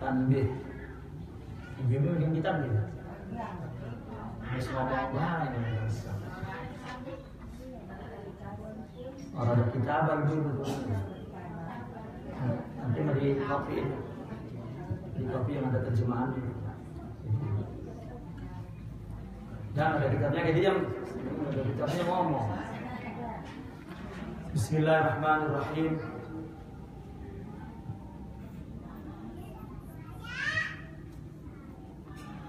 Tanbih. Ibu bikin kitab gitu. Harus ngomong wah ini. Orang ada kitab ibu betul. Nanti mau di copy itu. Di copy yang ada terjemahan. Dan ada kitabnya jadi yang ada kitabnya ngomong. Bismillahirrahmanirrahim.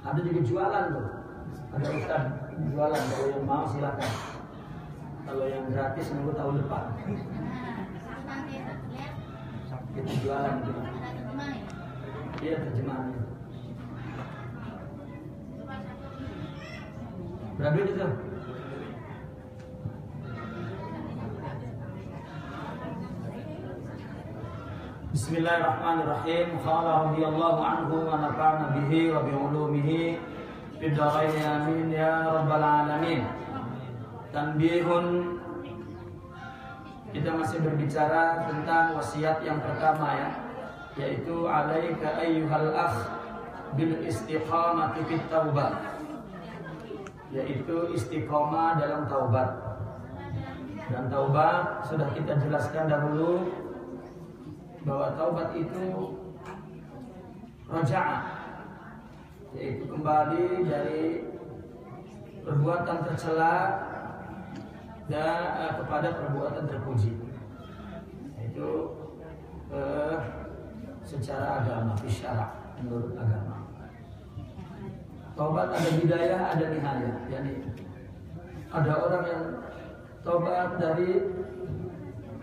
Ada juga jualan tuh. Ada ustaz jualan, kalau yang mau silakan. Kalau yang gratis nunggu tahun depan. Itu jualan gitu. Iya terjemahannya. Berapa itu? Bismillahirrahmanirrahim. Qala radhiyallahu anhu wa nafa'ana bihi wa bi ulumihi fid dharain amin ya rabbal alamin. Tanbihun, kita masih berbicara tentang wasiat yang pertama ya, yaitu alaika ayyuhal akh bil istiqamati fit taubah, yaitu istiqamah dalam taubat. Dan taubat sudah kita jelaskan dahulu bahwa taubat itu raja'ah, yaitu kembali dari perbuatan tercela dan kepada perbuatan terpuji, yaitu secara agama, syara, menurut agama. Taubat ada bidayah, ada nihayah. Yani ada orang yang taubat dari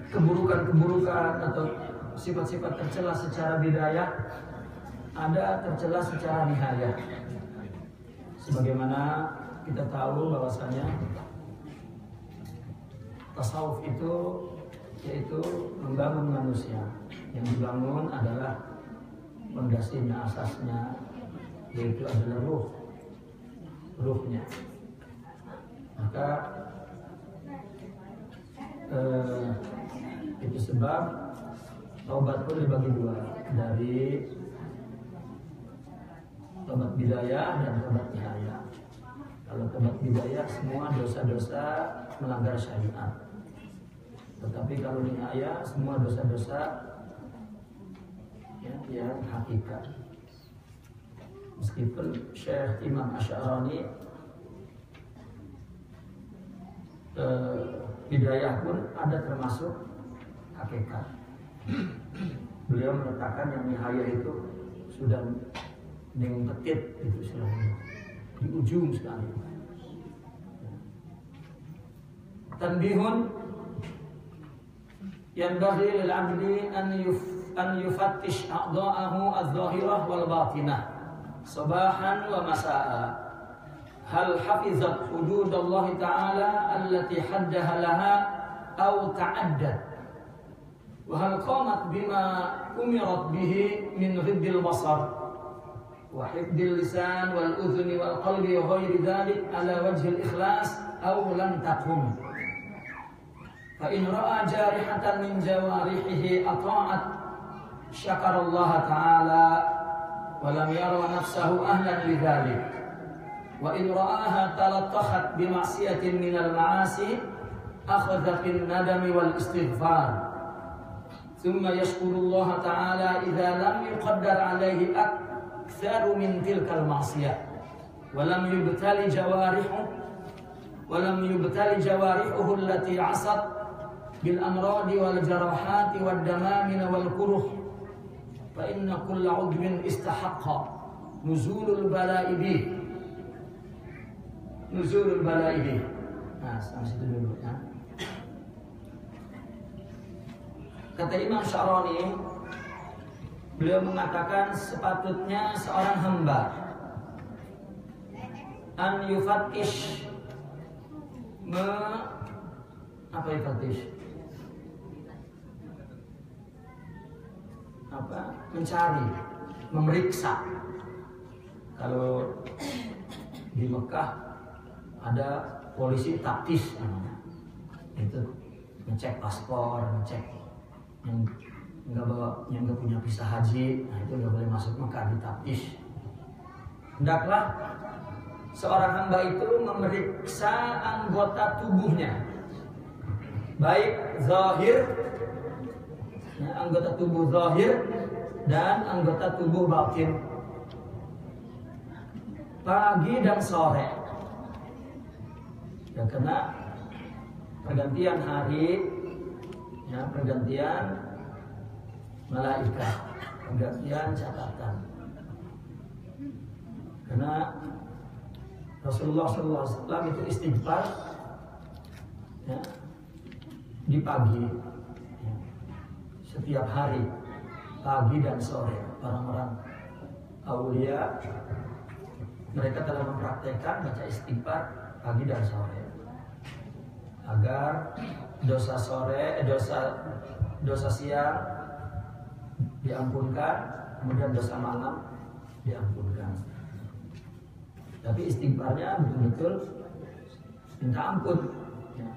keburukan-keburukan atau sifat-sifat tercela secara bidayah, ada tercela secara nihayah. Sebagaimana kita tahu bahwasanya tasawuf itu yaitu membangun manusia. Yang dibangun adalah fondasinya, asasnya, yaitu adalah ruhnya. Maka itu sebab taubat pun dibagi dua, dari taubat bidayah dan taubat nihayah. Kalau taubat bidayah semua dosa-dosa melanggar syariat, tetapi kalau nihayah semua dosa-dosa ya, yang hakikat. Meskipun Syekh Imam Asy'arani bidayah pun ada termasuk hakikat. Beliau meletakkan yang nihayah itu sudah petit itu sudah di ujung sekali. Tanbihun, yanbaghi lil 'abdi an yufattish a'dha'ahu adh-dhahirah wal batinah sabahan wa masaa'a. Hal hafizat hudud Allah Ta'ala allati haddaha laha aw ta'addat, wa hal qamat bima umirat bihi min ghiddil basar wa hifdil lisan wal udhuni wal qalbi wa ghairi dhalik ala wajhil ikhlas aw lam taqum. Fa in ra'a jarihatan min jawarihihi ata'at syakara Allah Ta'ala wa lam yara nafsahu ahlan lidzalik. Wa in ra'aha talattakhat bi ma'siyatin minal ma'asi akhadha bin nadami wal istighfar. Thumma yashkurullah ta'ala idza lam yuqaddar alaihi aktsaru min tilkal ma'siyah wa lam yubtali jawarihuhu allati 'asat bil amradi wal jarahati wad damamin wal kuruh. Fa inna kulla 'udwin istahaqqa nuzulul bala'i bih. Nah, sampai situ dulu ya. Kata Imam Syarani, beliau mengatakan sepatutnya seorang hamba an yufattish, mencari, memeriksa. Kalau di Mekah ada polisi taktis namanya, itu ngecek paspor, ngecek yang yang nggak punya visa haji, nah itu nggak boleh masuk Mekah, ditaftish. Hendaklah seorang hamba itu memeriksa anggota tubuhnya, baik zahir, ya, anggota tubuh zahir dan anggota tubuh batin, pagi dan sore. Ya, karena pergantian hari, ya, pergantian malaikat, pergantian catatan. Karena Rasulullah SAW itu istighfar, ya, di pagi, ya, setiap hari, pagi dan sore. Orang-orang aulia mereka telah mempraktekkan baca istighfar pagi dan sore agar dosa siang diampunkan, kemudian dosa malam diampunkan. Tapi istighfarnya betul-betul minta ampun, ya,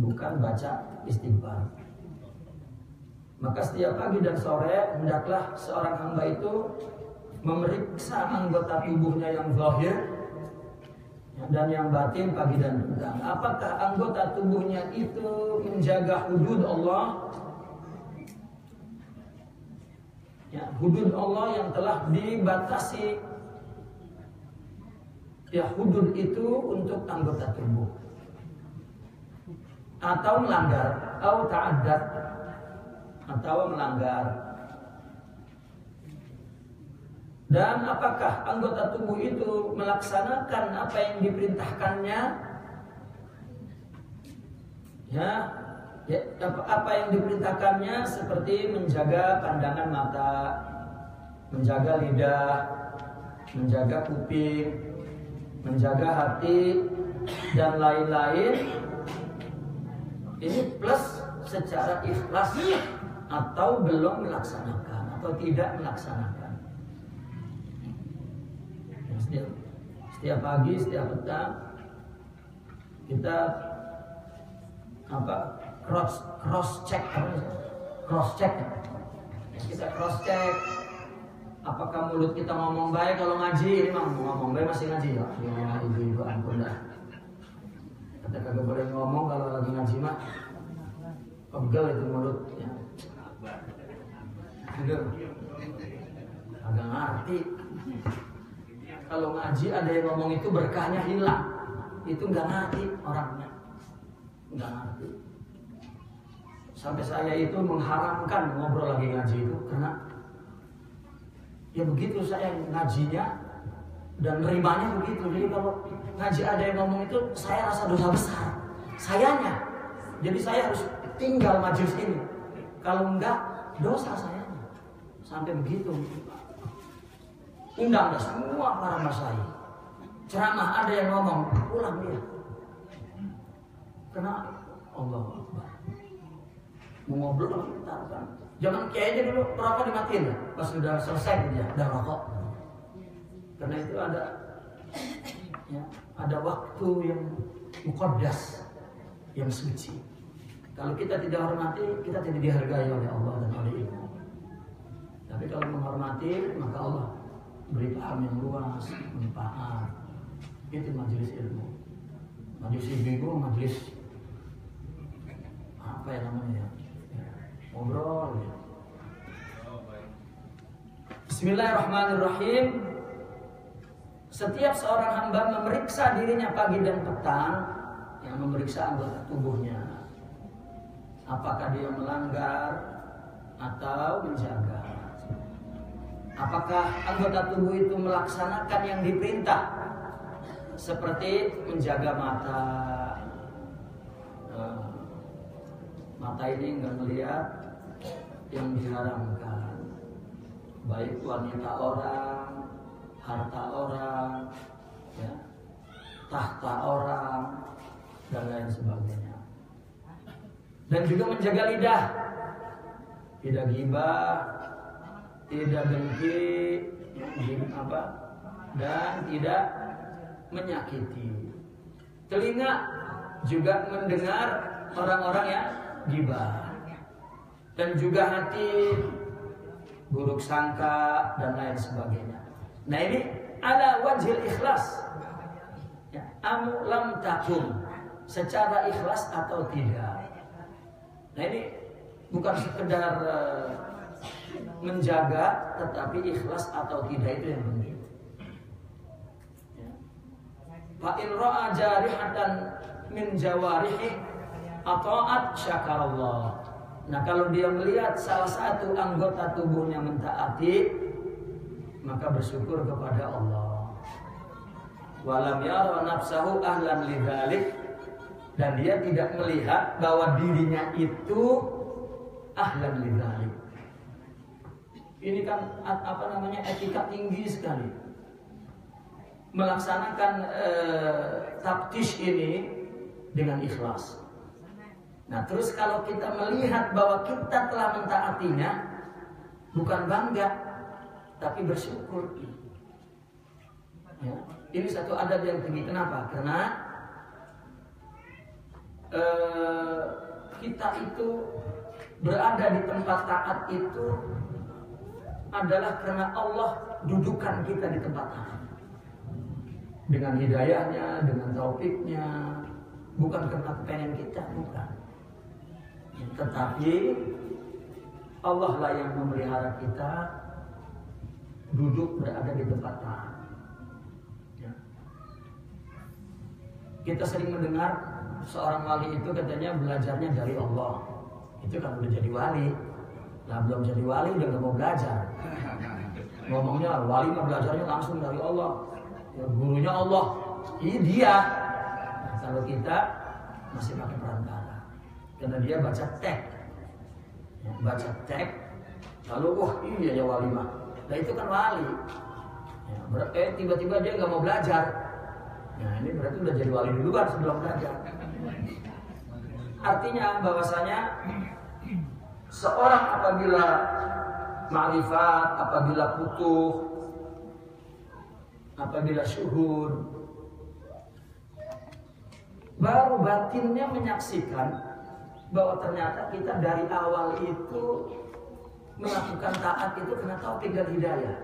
bukan baca istighfar. Maka setiap pagi dan sore hendaklah seorang hamba itu memeriksa anggota tubuhnya yang zahir dan yang batin pagi dan petang. Apakah anggota tubuhnya itu menjaga hudud Allah? Ya, hudud Allah yang telah dibatasi. Ya, hudud itu untuk anggota tubuh. Atau melanggar, atau ta'addad, atau melanggar. Dan apakah anggota tubuh itu melaksanakan apa yang diperintahkannya? Ya, apa yang diperintahkannya seperti menjaga pandangan mata, menjaga lidah, menjaga kuping, menjaga hati, dan lain-lain. Ini plus secara ikhlas atau belum melaksanakan atau tidak melaksanakan. Setiap pagi, setiap petang kita cross check. Kita cross check apakah mulut kita ngomong baik. Kalau ngaji, ini mah ngomong baik masih ngaji ya. Ya ibu ampun dah. Kata kagak boleh ngomong kalau lagi ngaji mah. Pegel itu mulutnya. Agak ngerti. Kalau ngaji ada yang ngomong itu berkahnya hilang. Itu nggak ngerti orangnya. Nggak ngerti. Sampai saya itu mengharamkan ngobrol lagi ngaji itu karena ya begitu saya ngajinya dan nerimanya begitu. Jadi kalau ngaji ada yang ngomong itu saya rasa dosa besar. Sayanya. Jadi saya harus tinggal majelis ini. Kalau enggak dosa sayanya. Sampai begitu. Undang semua para masyayikh. Ceramah ada yang ngomong, pulang dia. Karena Allah Akbar. Mau ngobrol kita kan. Jangan kayaknya dulu rokok dimatiin ya. Pas sudah selesai dia udah rokok. Karena itu ada waktu yang muqaddas, yang suci. Kalau kita tidak hormati, kita tidak dihargai oleh Allah dan oleh ilmu. Tapi kalau menghormati, maka Allah beri paham yang luas, manfaat. Itu majelis ilmu. Majelis ibu, majelis apa ya namanya? Ngobrol. Ya. Bismillahirrahmanirrahim. Setiap seorang hamba memeriksa dirinya pagi dan petang, yang memeriksa anggota tubuhnya. Apakah dia melanggar atau menjaga? Apakah anggota tubuh itu melaksanakan yang diperintah? Seperti menjaga mata. Mata ini enggak melihat yang diharamkan. Baik wanita orang, harta orang, ya, tahta orang, dan lain sebagainya. Dan juga menjaga lidah. Tidak ghibah, tidak dengki, dan tidak menyakiti. Telinga juga mendengar orang-orang yang ghibah. dan juga hati buruk sangka dan lain sebagainya. Nah ini ala wajhil ikhlas. Ya, am lam takum, secara ikhlas atau tidak. Nah ini bukan sekedar menjaga, tetapi ikhlas atau tidak itu yang penting. Fa in ra'a jarihatan min jawarihi ata'at syakarallah. Nah kalau dia melihat salah satu anggota tubuhnya mentaati, maka bersyukur kepada Allah. Walam yara nafsahu ahlan lidzalik, dan dia tidak melihat bahwa dirinya itu ahlan lidzalik. Ini kan etika tinggi sekali. Melaksanakan taktis ini dengan ikhlas. Nah terus kalau kita melihat bahwa kita telah mentaatinya, bukan bangga, tapi bersyukur. Ya, ini satu adab yang tinggi. Kenapa? Karena kita itu berada di tempat taat itu adalah karena Allah dudukan kita di tempat taat. Dengan hidayahnya, dengan taufiknya, bukan karena kepengen kita, bukan. Tetapi Allah lah yang memelihara kita duduk berada di tempat taat. Ya. Kita sering mendengar seorang wali itu katanya belajarnya dari Allah. Itu kan udah jadi wali. Nah belum jadi wali udah gak mau belajar. Ngomongnya wali mah belajarnya langsung dari Allah. Ya, gurunya Allah. Ini dia. Nah, kalau kita masih pakai perantara. Karena dia baca teks, ya, baca teks, lalu wah iya ya wali mah. Nah itu kan wali. Ya, tiba-tiba dia nggak mau belajar. Nah ini berarti udah jadi wali duluan sebelum belajar. Artinya bahwasanya seorang apabila ma'rifat, apabila futuh, apabila syuhud, baru batinnya menyaksikan bahwa ternyata kita dari awal itu melakukan taat itu karena taufik dan hidayah.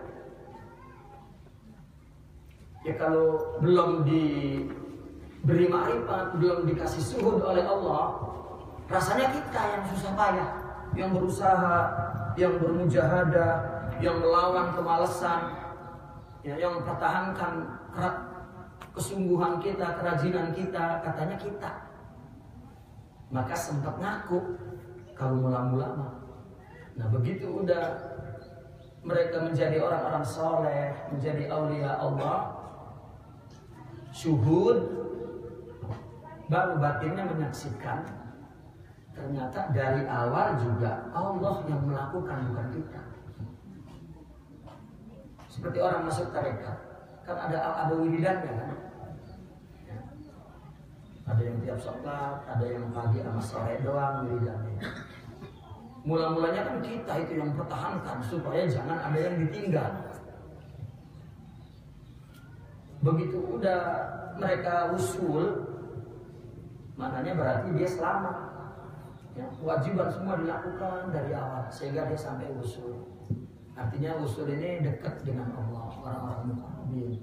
Ya kalau belum diberi ma'rifat, belum dikasih syuhud oleh Allah, rasanya kita yang susah payah, yang berusaha, yang bermujahadah, yang melawan kemalasan, ya, yang mempertahankan kesungguhan kita, kerajinan kita, katanya kita. Maka sempat ngaku kalau mula-mula. Nah begitu udah mereka menjadi orang-orang soleh, menjadi aulia Allah, syuhud, baru batinnya menyaksikan ternyata dari awal juga Allah yang melakukan, bukan kita. Seperti orang masuk tarekat, kan ada wiridannya kan. Ada yang tiap sholat, ada yang pagi sama sore doang wiridannya. Mula-mulanya kan kita itu yang pertahankan supaya jangan ada yang ditinggal. Begitu udah mereka usul, maknanya berarti dia selamat. Ya, kewajiban semua dilakukan dari awal sehingga dia sampai usul. Artinya usul ini dekat dengan Allah, orang-orang mukmin.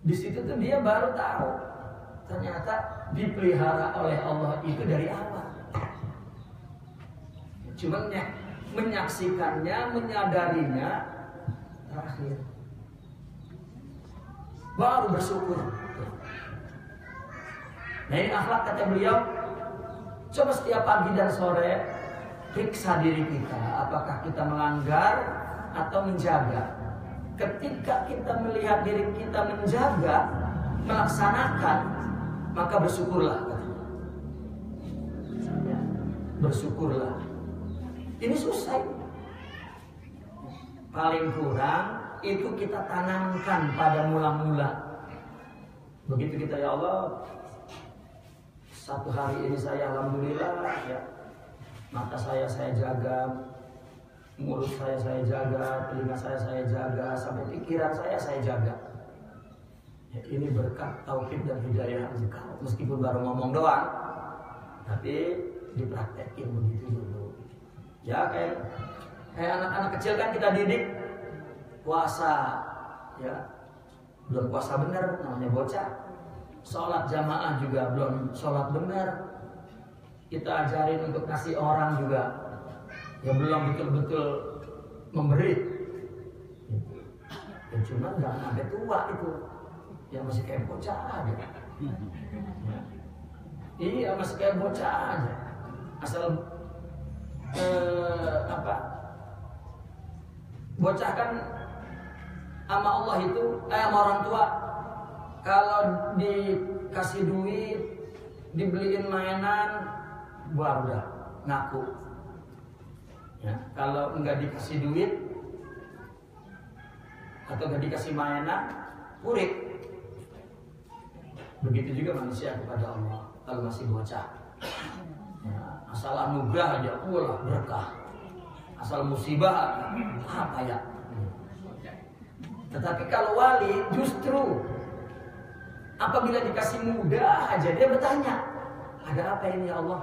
Di situ tuh dia baru tahu ternyata dipelihara oleh Allah itu dari awal. Cuma menyaksikannya, menyadarinya terakhir. Baru bersyukur. Nah ini akhlak kata beliau. Coba setiap pagi dan sore periksa diri kita, apakah kita melanggar atau menjaga. Ketika kita melihat diri kita menjaga, melaksanakan, maka bersyukurlah. Bersyukurlah. Ini susah. Paling kurang itu kita tanamkan pada mula-mula. Begitu kita, ya Allah, satu hari ini saya alhamdulillah ya, mata saya jaga, mulut saya jaga, telinga saya jaga, sampai pikiran saya jaga. Ya, ini berkat taufik dan hidayah engkau. Meskipun baru ngomong doang, tapi dipraktekin begitu dulu. Ya kayak anak-anak kecil kan kita didik puasa, ya belum puasa benar namanya bocah. Sholat jamaah juga belum sholat benar. Kita ajarin untuk kasih orang juga, ya belum betul-betul memberi. Ya cuma nggak sampai tua itu, ya masih kayak bocah aja. Ya. Iya masih kayak bocah aja. Asal bocah kan sama Allah itu, sama orang tua kalau dikasih duit, dibeliin mainan, baru udah ngaku. Ya, kalau nggak dikasih duit atau nggak dikasih mainan, purik. Begitu juga manusia kepada Allah kalau masih bocah. Ya, asal anugerah aja, wah berkah. Asal musibah, apa ya? Tetapi kalau wali justru apabila dikasih mudah aja dia bertanya, ada apa ini ya Allah?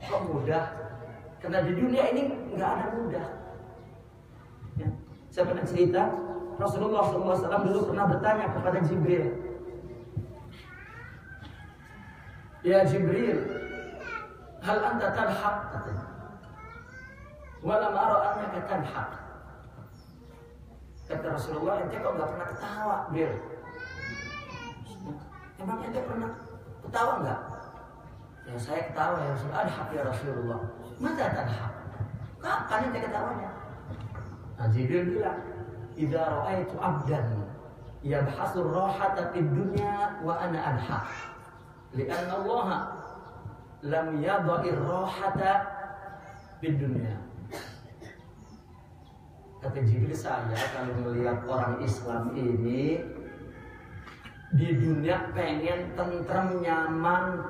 Kok mudah? Karena di dunia ini nggak ada mudah. Ya. Saya pernah cerita, Rasulullah SAW dulu pernah bertanya kepada Jibril, ya Jibril, hal anta tadhak? Katanya. Walam ara annaka tadhak. Kata Rasulullah, ente kok nggak pernah ketawa, Bil? Emang ente pernah ketawa nggak? Ya saya ketawa ya Rasulullah. Adhak ya Rasulullah. Mata tadhak? Kapan ente ketawanya? Nah Jibril bilang, idza ra'aitu 'abdan yabhasu ar-rahata fid dunya wa ana adhak. Li'anna Allah lam yadha'ir rahata fid dunya. Kata Jibril, saya kalau melihat orang Islam ini di dunia pengen tentrem, nyaman,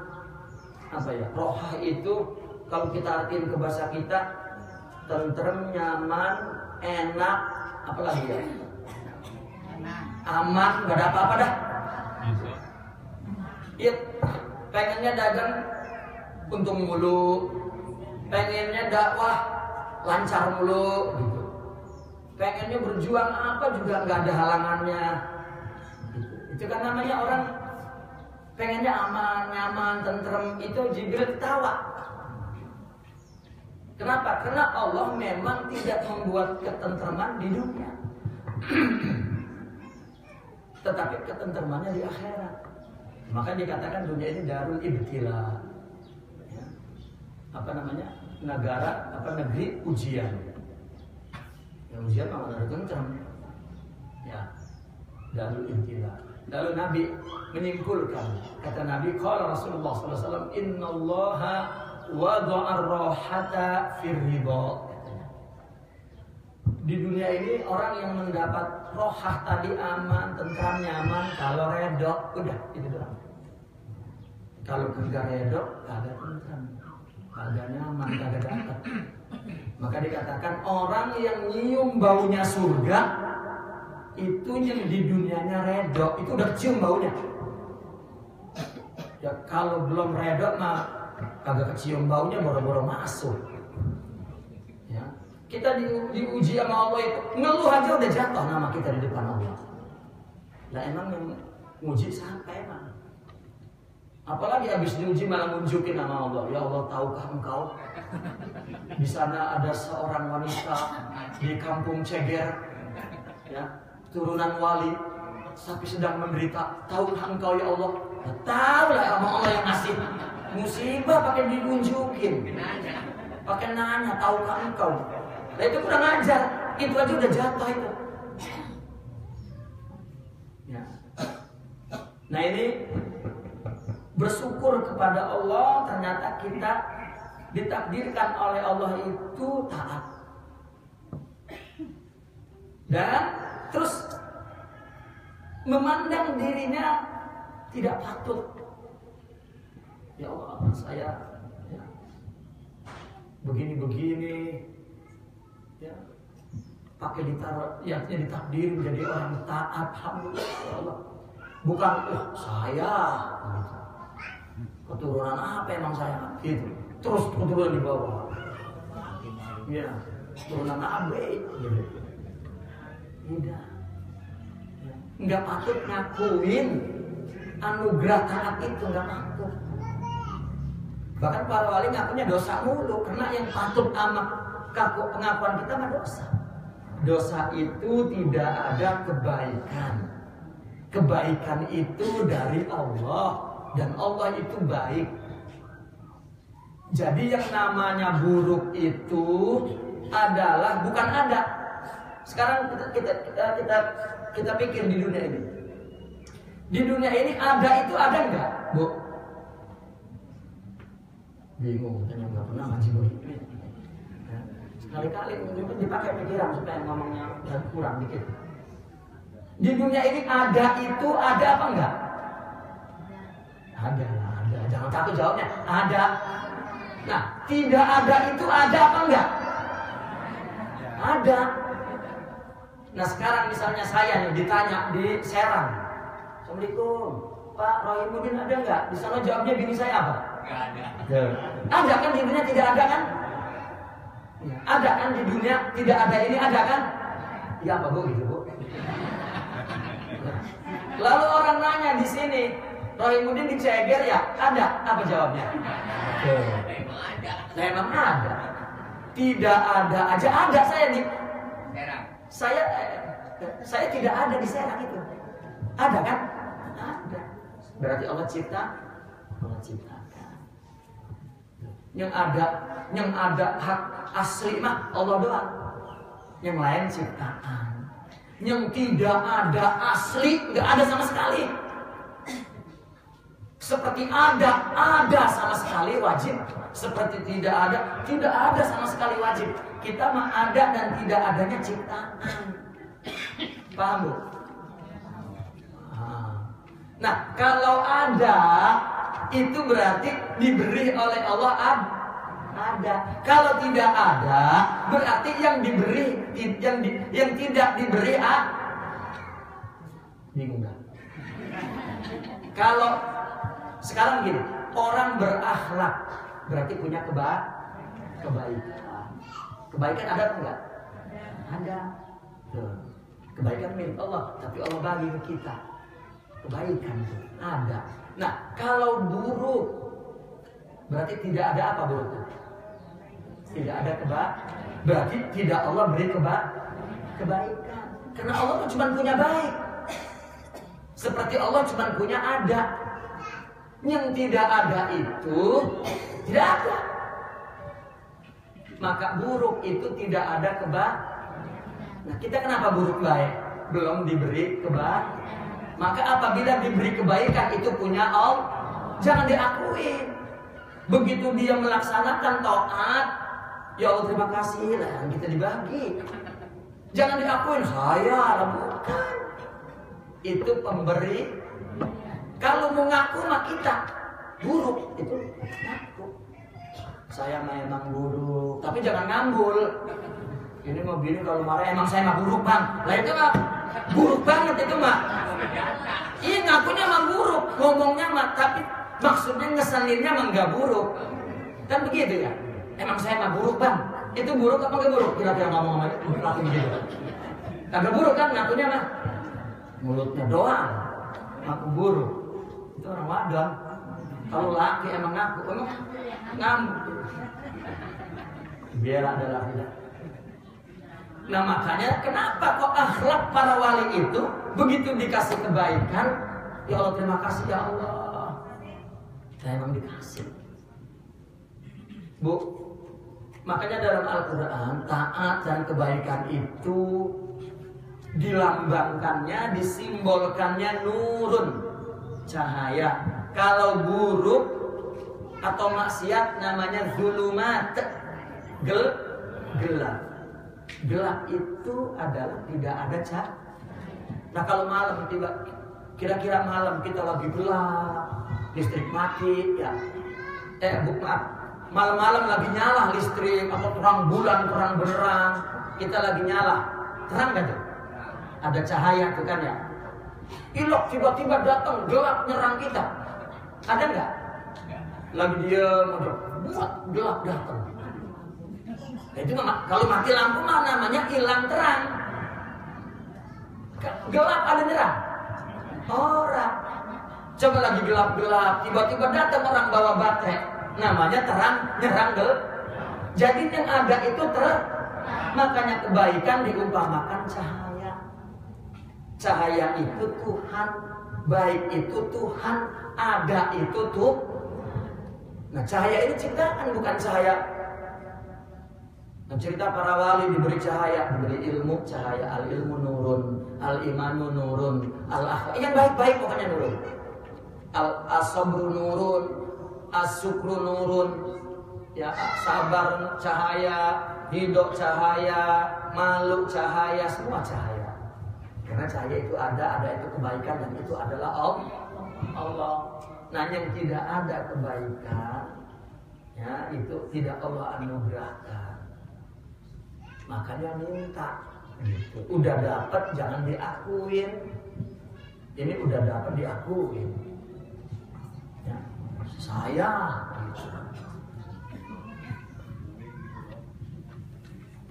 apa ya, rohah itu kalau kita artiin ke bahasa kita, tentrem, nyaman, enak, apa lagi ya, aman, gak ada apa-apa dah. Iya, pengennya dagang untung mulu, pengennya dakwah lancar mulu, gitu. Pengennya berjuang apa juga nggak ada halangannya. Itu kan namanya orang pengennya aman, nyaman, tentrem. Itu Jibril ketawa. Kenapa? Karena Allah memang tidak membuat ketentreman di dunia, tetapi ketentremannya di akhirat. Maka dikatakan dunia ini darul ibtila, ya. Apa namanya? Negeri ujian. Ya, ujian malah dari tentrem, ya, darul ibtila. Lalu Nabi menyimpulkan, kata Nabi, qala Rasulullah SAW, Inna Allaha wada'a ar-rahata fir ridha. Di dunia ini orang yang mendapat rohah tadi aman, tentram, nyaman kalau redok, udah itu doang. Kalau enggak redok, kagak tentram, kagak nyaman, kagak dapat. Maka dikatakan orang yang nyium baunya surga itu yang di dunianya redok, itu udah cium baunya. Ya kalau belum redok mah kagak kecium baunya, boro-boro masuk. Ya. Kita diuji sama Allah itu ngeluh aja udah jatuh nama kita di depan Allah. Lah emang yang nguji siapa emang? Apalagi habis diuji malah nunjukin nama Allah. Ya Allah, tahukah engkau di sana ada seorang wanita di kampung Ceger, ya, turunan wali, tapi sedang menderita. Tahukah engkau ya Allah? Ya, tahu lah sama Allah yang ngasih musibah pakai ditunjukin, pakai nanya, tahukah engkau? Nah itu kurang ajar, itu aja udah jatuh itu. Ya. Nah ini bersyukur kepada Allah, ternyata kita ditakdirkan oleh Allah itu taat. Dan terus memandang dirinya tidak patut. Ya Allah, saya ya, begini-begini, ya, pakai ditaruh, ya ditakdir menjadi orang taat. Alhamdulillah ya Allah. Bukan saya gitu. Keturunan apa emang saya gitu. Terus keturunan di bawah. Ya, turunan AB. Tidak. Nggak patut ngakuin anugerah taat itu, nggak patut. Bahkan para wali ngakunya dosa mulu, karena yang patut pengakuan kita mah dosa. Dosa itu tidak ada kebaikan. Kebaikan itu dari Allah, dan Allah itu baik. Jadi yang namanya buruk itu adalah bukan ada. Sekarang kita pikir di dunia ini. Di dunia ini ada itu ada enggak, Bu? Bingung, kan nggak pernah ngaji begini. Sekali-kali dipakai pikiran supaya ngomongnya kurang dikit. Di dunia ini ada itu ada apa enggak? Ada. Jangan takut jawabnya. Ada. Nah, tidak ada itu ada apa enggak? Ada. Nah, sekarang misalnya saya nih ditanya di Serang. Assalamualaikum, Pak Rohimuddin ada enggak? Di sana jawabnya bini saya apa? Enggak ada. Ada kan di dunia tidak ada kan? Ya, ada kan di dunia tidak ada ini ada kan? Ya apa Bu gitu Bu? Lalu orang nanya di sini, Rohimuddin di Ceger ya? Ada. Apa jawabnya? Memang ada. Tidak ada aja ada saya di Serang. Saya tidak ada di Serang itu. Ada kan? Ada. Berarti Allah ciptakan. Yang ada hak asli mah Allah doang. Yang lain ciptaan. Yang tidak ada asli, nggak ada sama sekali. Seperti ada sama sekali wajib. Seperti tidak ada sama sekali wajib. Kita mah ada dan tidak adanya ciptaan. Paham Bu? Nah, kalau ada itu berarti diberi oleh Allah ada. Kalau tidak ada berarti yang diberi yang tidak diberi bingung nggak? Kalau sekarang gini, orang berakhlak berarti punya kebaikan. Kebaikan ada atau enggak? Ada. Kebaikan milik Allah, tapi Allah bagi ke kita. Kebaikan itu ada. Nah, kalau buruk berarti tidak ada apa buruk? Tidak ada berarti tidak Allah beri kebaikan. Karena Allah tuh cuma punya baik. Seperti Allah cuma punya ada. Yang tidak ada itu tidak ada. Maka buruk itu tidak ada Nah, kita kenapa buruk baik? Belum diberi Maka apabila diberi kebaikan itu punya Allah, jangan diakui. Begitu dia melaksanakan taat, ya Allah terima kasih lah kita dibagi. Jangan diakuin saya bukan. Itu pemberi. Kalau mau ngaku mah kita buruk itu ngaku. Saya memang buruk, tapi jangan ngambul. Ini mau gini kalau marah emang saya mah buruk bang. Lah itu mah buruk banget itu mah. Iya ngakunya mah buruk, ngomongnya mah tapi maksudnya ngeselinnya mah nggak buruk. Kan begitu ya? Emang saya mah buruk bang. Itu buruk apa nggak buruk? Kira-kira ngomong lagi begitu. Kagak buruk kan ngakunya mah. Mulutnya doang ngaku buruk. Itu orang wadon. Kalau laki emang ngaku, emang ngambuk. Biar ada laki. Nah makanya kenapa kok akhlak para wali itu begitu dikasih kebaikan, ya Allah terima kasih ya Allah. Saya emang dikasih. Bu, makanya dalam Al-Quran taat dan kebaikan itu dilambangkannya, disimbolkannya nurun, cahaya. Kalau buruk atau maksiat namanya zulumat, gelap. Gelap itu adalah tidak ada cahaya. Nah kalau malam kira-kira malam kita lagi gelap, listrik mati, ya. Malam-malam lagi nyala listrik atau terang bulan, terang benderang, kita lagi nyala, terang gak tuh? Ada cahaya tuh kan ya. Ilok tiba-tiba datang gelap nyerang kita, ada nggak? Lagi diam, buat gelap datang. Nah, itu kalau mati lampu mah namanya hilang terang. Gelap ada nerang? Orang. Coba lagi gelap-gelap, tiba-tiba datang orang bawa baterai. Namanya terang, nyerang gelap. Jadi yang ada itu terang. Makanya kebaikan diumpamakan cahaya. Cahaya itu Tuhan, baik itu Tuhan, ada itu tuh. Nah, cahaya ini ciptaan, bukan cahaya. Nah, cerita para wali diberi cahaya, diberi ilmu, cahaya. Al-ilmu nurun, al-imanu nurun, al-akhlaq. Yang baik-baik pokoknya nurun. Al-asabru nurun, as-sukru nurun. Ya, sabar cahaya, hidup cahaya, malu cahaya, semua cahaya. Karena cahaya itu ada itu kebaikan, dan itu adalah Allah. Nah, yang tidak ada kebaikan, ya itu tidak Allah anugerahkan. Makanya minta, gitu. Udah dapat jangan diakuin. Ini udah dapat diakuin. Ya, saya. Gitu.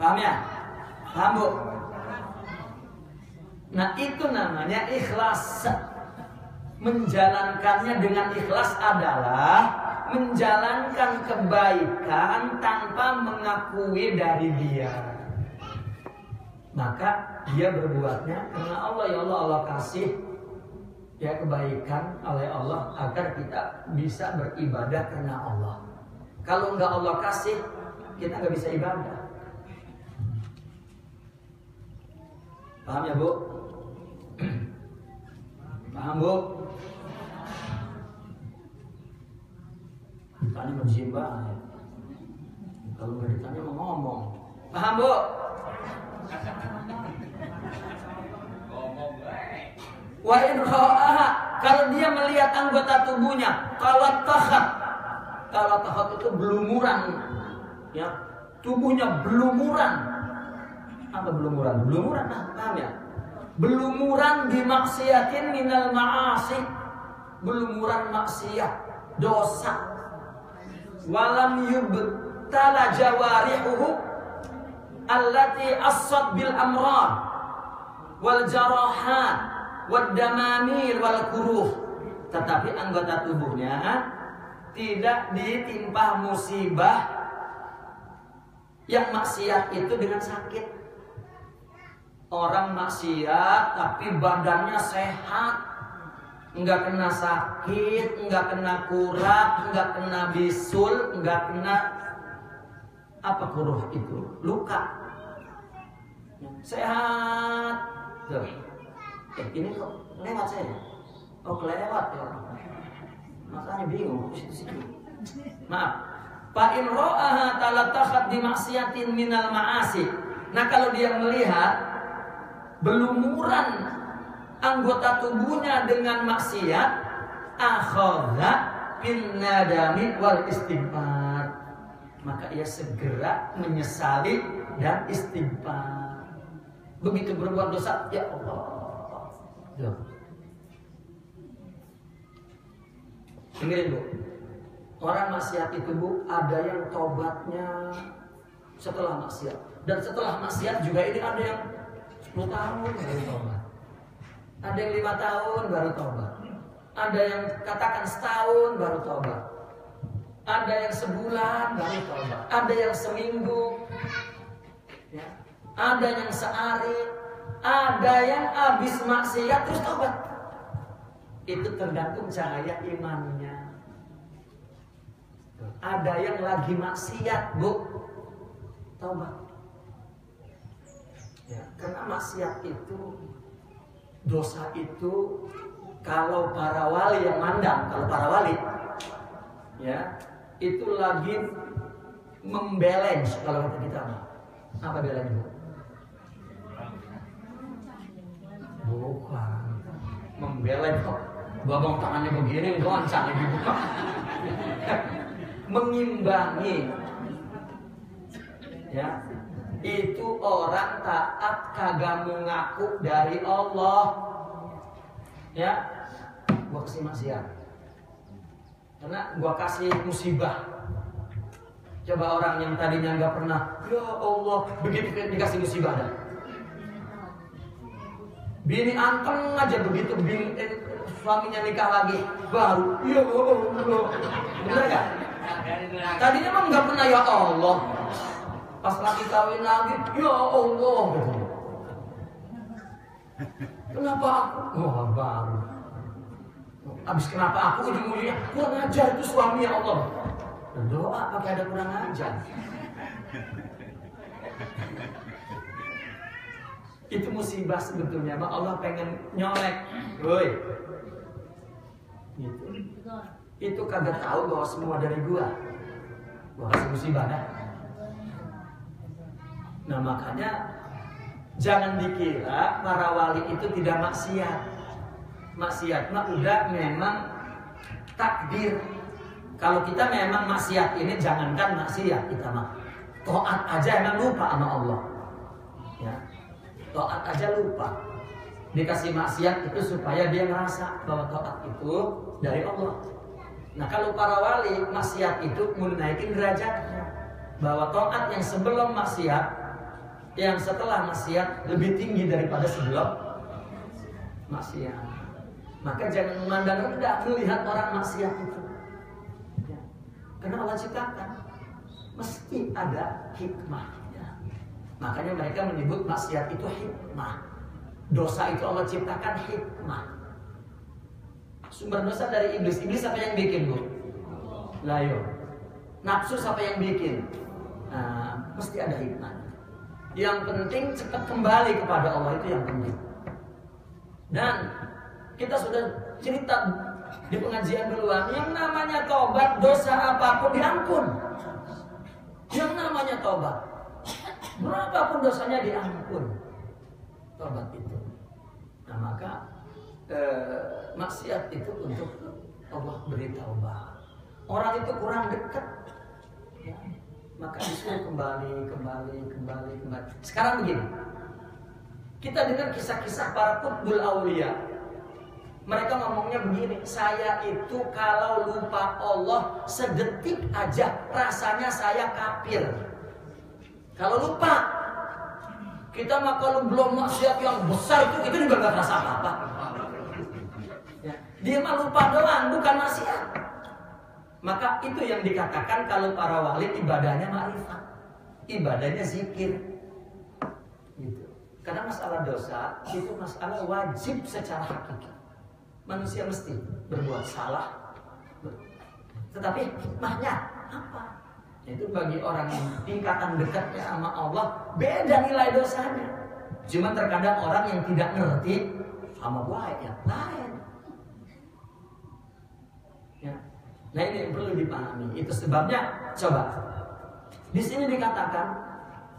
Paham ya? Paham Bu? Nah, itu namanya ikhlas. Menjalankannya dengan ikhlas adalah menjalankan kebaikan tanpa mengakui dari dia. Maka dia berbuatnya karena Allah. Ya Allah, Allah kasih ya kebaikan oleh Allah agar kita bisa beribadah karena Allah. Kalau enggak Allah kasih, kita enggak bisa ibadah. Paham ya Bu? Paham Bu? Tanya berjimba ya. Kalau nggak ditanya mau ngomong. Paham Bu? Wa in ra'aha, kalau dia melihat anggota tubuhnya, kalau tahat itu belumuran, ya tubuhnya belumuran. Apa belumuran? Belumuran, paham ya? Belumuran bimaksiatin minal ma'asi, belumuran maksiat, dosa. Walam yubtala jawarihuhu allati asad bil amrad wal jarahat wad damamir wal kuruh. Tetapi anggota tubuhnya tidak ditimpa musibah yang maksiat itu dengan sakit. Orang maksiat tapi badannya sehat, enggak kena sakit, enggak kena kurat, enggak kena bisul, enggak kena apa kuruh itu, luka. Sehat. Tuh. Ini kok lewat saya. Oh, kelewat ya. Makanya bingung situ-situ. Maaf. Fa in ra'aha talatakhat bi maksiatin minal ma'asi. Nah, kalau dia melihat belumuran anggota tubuhnya dengan maksiat, akhadha bin nadami wal istighfar, maka ia segera menyesali dan istighfar. Begitu berbuat dosa, ya Allah. Dengerin Bu, orang maksiat itu Bu, ada yang tobatnya setelah maksiat, dan setelah maksiat juga ini ada yang 10 tahun baru tobat, ada yang 5 tahun baru tobat, ada yang katakan setahun baru tobat, ada yang sebulan baru tobat, ada yang seminggu, ya, ada yang sehari, ada yang habis maksiat terus tobat. Itu tergantung cahaya imannya. Ada yang lagi maksiat Bu, tobat. Ya, karena maksiat itu, dosa itu, kalau para wali yang mandang, kalau para wali, ya, itu lagi membalance kalau kata kita. Apa balance Bu? Bukan, membalance kok. Babang tangannya begini, goncang lagi buka. Mengimbangi, ya. Itu orang taat kagak mengaku dari Allah, ya. Gua kasih maksiat karena gua kasih musibah, Coba orang yang tadinya nggak pernah, ya Allah, begitu dikasih musibah dah. Bini anteng aja begitu suaminya nikah lagi, baru, ya Allah. Bener nggak? Tadinya mah nggak pernah ya Allah. Pas lagi kawin lagi, ya Allah. Kenapa aku? Wah, baru. Abis kenapa aku ujung-ujungnya kurang ajar itu suami ya Allah. Doa pakai ada kurang ajar. Itu musibah sebetulnya. Allah pengen nyolek. Woi. Gitu. Itu kagak tahu bahwa semua dari gua. Gua kasih musibah dah. Nah makanya jangan dikira para wali itu tidak maksiat. Maksiat mah udah memang takdir. Kalau kita memang maksiat ini jangankan maksiat kita mah. Taat aja emang lupa sama Allah. Ya. Taat aja lupa. Dikasih maksiat itu supaya dia ngerasa bahwa taat itu dari Allah. Nah kalau para wali maksiat itu menaikin derajatnya. Bahwa taat yang sebelum maksiat, yang setelah maksiat lebih tinggi daripada sebelum maksiat. Maka jangan memandang rendah melihat orang maksiat itu. Karena Allah ciptakan mesti ada hikmahnya. Makanya mereka menyebut maksiat itu hikmah. Dosa itu Allah ciptakan hikmah. Sumber dosa dari iblis. Iblis apa yang bikin, Bu? Layo. Nafsu siapa yang bikin? Nah, mesti ada hikmah. Yang penting cepat kembali kepada Allah, itu yang penting. Dan kita sudah cerita di pengajian duluan, yang namanya tobat, dosa apapun diampun. Yang namanya tobat, berapapun dosanya diampun. Tobat itu. Nah maka maksiat itu untuk Allah beri taubat. Orang itu kurang dekat, ya, maka disuruh kembali. Sekarang begini, kita dengar kisah-kisah para qutbul aulia. Mereka ngomongnya begini, saya itu kalau lupa Allah sedetik aja rasanya saya kafir. Kalau lupa, kita mah kalau belum maksiat yang besar itu juga nggak terasa apa-apa. Ya, dia mah lupa doang, bukan maksiat. Maka itu yang dikatakan kalau para wali ibadahnya ma'rifat, ibadahnya zikir. Gitu. Karena masalah dosa itu masalah wajib secara hakiki. Manusia mesti berbuat salah, tetapi hikmahnya apa? Itu bagi orang yang tingkatan dekatnya sama Allah beda nilai dosanya. Cuma terkadang orang yang tidak ngerti sama baik yang lain. Ya. Nah ini yang perlu dipahami. Itu sebabnya coba di sini dikatakan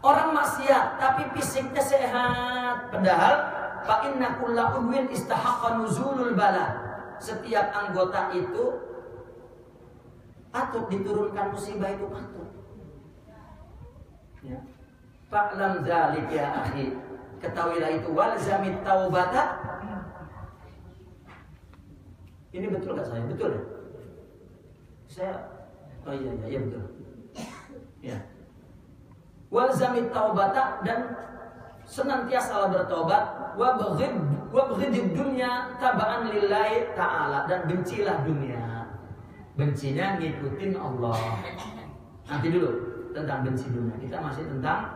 orang maksiat tapi fisiknya sehat, padahal fa inna kulla udwin istahaqqa nuzulul bala. Setiap anggota itu patut diturunkan musibah, itu patut. Ya. Fa'lam dzalik ya akhi. Ketahuilah itu walzamit taubata. Ini betul enggak saya? Betul ya? Saya oh iya betul. Ya. Walzamit taubata, dan senantiasa bertobat. Wabghid dunya taba'an lillahi ta'ala, dan bencilah dunia. Bencinya ngikutin Allah. Nanti dulu tentang benci dunia. Kita masih tentang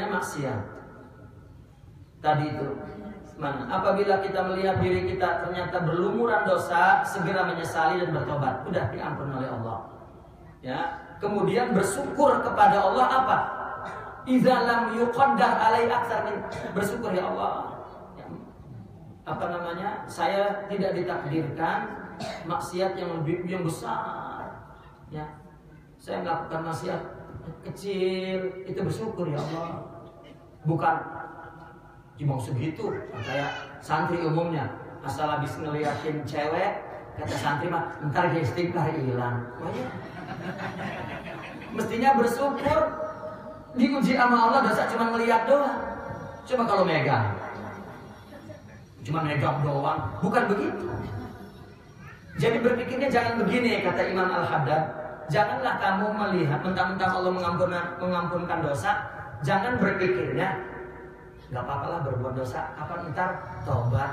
maksiat. Tadi itu mana? Apabila kita melihat diri kita ternyata berlumuran dosa, segera menyesali dan bertobat. Udah diampun oleh Allah. Ya. Kemudian bersyukur kepada Allah apa? Idza lam yuqaddar alai aktsar min, bersyukur ya Allah. Ya, saya tidak ditakdirkan maksiat yang besar. Ya. Saya melakukan maksiat kecil, itu bersyukur ya Allah. Bukan cuma segitu kayak santri umumnya. Asal habis ngeliatin cewek, kata santri mah ntar dia istighfar hilang. Oh ya. Mestinya bersyukur. Diuji sama Allah dosa cuma ngeliat doang. Coba kalau megang, cuma megang doang, bukan begitu. Jadi berpikirnya jangan begini, kata Imam Al-Haddad. Janganlah kamu melihat mentang-mentang Allah mengampunkan dosa, jangan berpikirnya nggak apa-apalah berbuat dosa, kapan ntar tobat.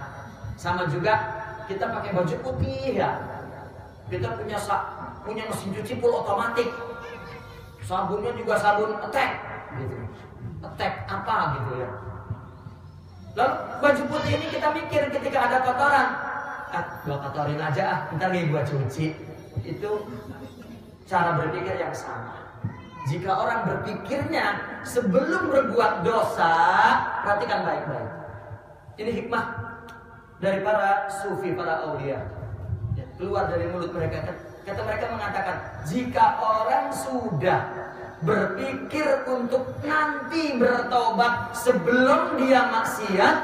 Sama juga kita pakai baju putih ya, kita punya mesin cuci full otomatis, sabunnya juga sabun attack gitu. Attack apa gitu ya. Lalu baju putih ini kita mikir ketika ada kotoran, gua kotorin aja ntar nih gua cuci. Itu cara berpikir yang sama. Jika orang berpikirnya sebelum berbuat dosa, perhatikan baik-baik. Ini hikmah dari para sufi, para aulia. Ya, keluar dari mulut mereka. Kata mereka mengatakan, jika orang sudah berpikir untuk nanti bertobat sebelum dia maksiat,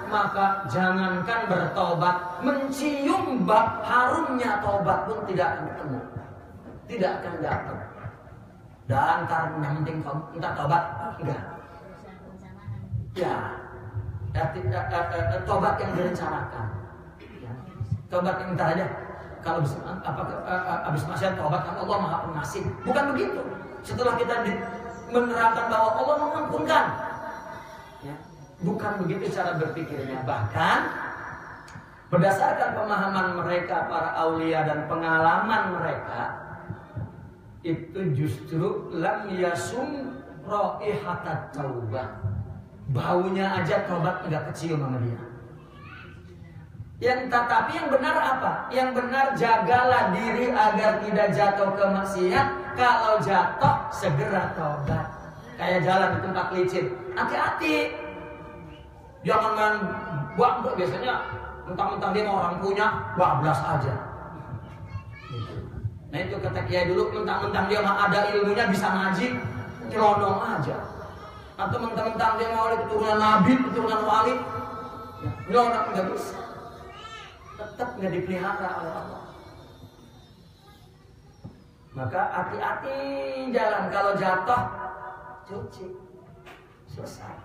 maka jangankan bertobat, mencium harumnya tobat pun tidak akan ketemu, tidak akan datang. Dan karena yang penting minta tobat, enggak. Ya, tobat yang direncanakan. Ya. Tobat yang ntar aja. Kalau habis maksiat tobat kan Allah Maha Pengasih. Bukan begitu. Setelah kita menerangkan bahwa Allah mengampunkan, ya, bukan begitu cara berpikirnya. Bahkan berdasarkan pemahaman mereka para aulia dan pengalaman mereka, itu justru lam yasum raihatat taubah. Baunya aja tobat enggak kecium sama dia. Tapi yang benar apa? Yang benar jagalah diri agar tidak jatuh ke maksiat. Kalau jatuh segera tobat. Kayak jalan di tempat licin, hati-hati. Jangan main buat biasanya mentang-mentang dia orang punya, bablas aja. Gitu. Nah itu kata kiai dulu, mentang-mentang dia mah ada ilmunya bisa ngaji, celodong aja. Atau mentang-mentang dia mau keturunan nabi, keturunan wali, nyelonong nggak bisa. Tetap nggak dipelihara oleh Allah. Maka hati-hati jalan, kalau jatuh cuci, selesai.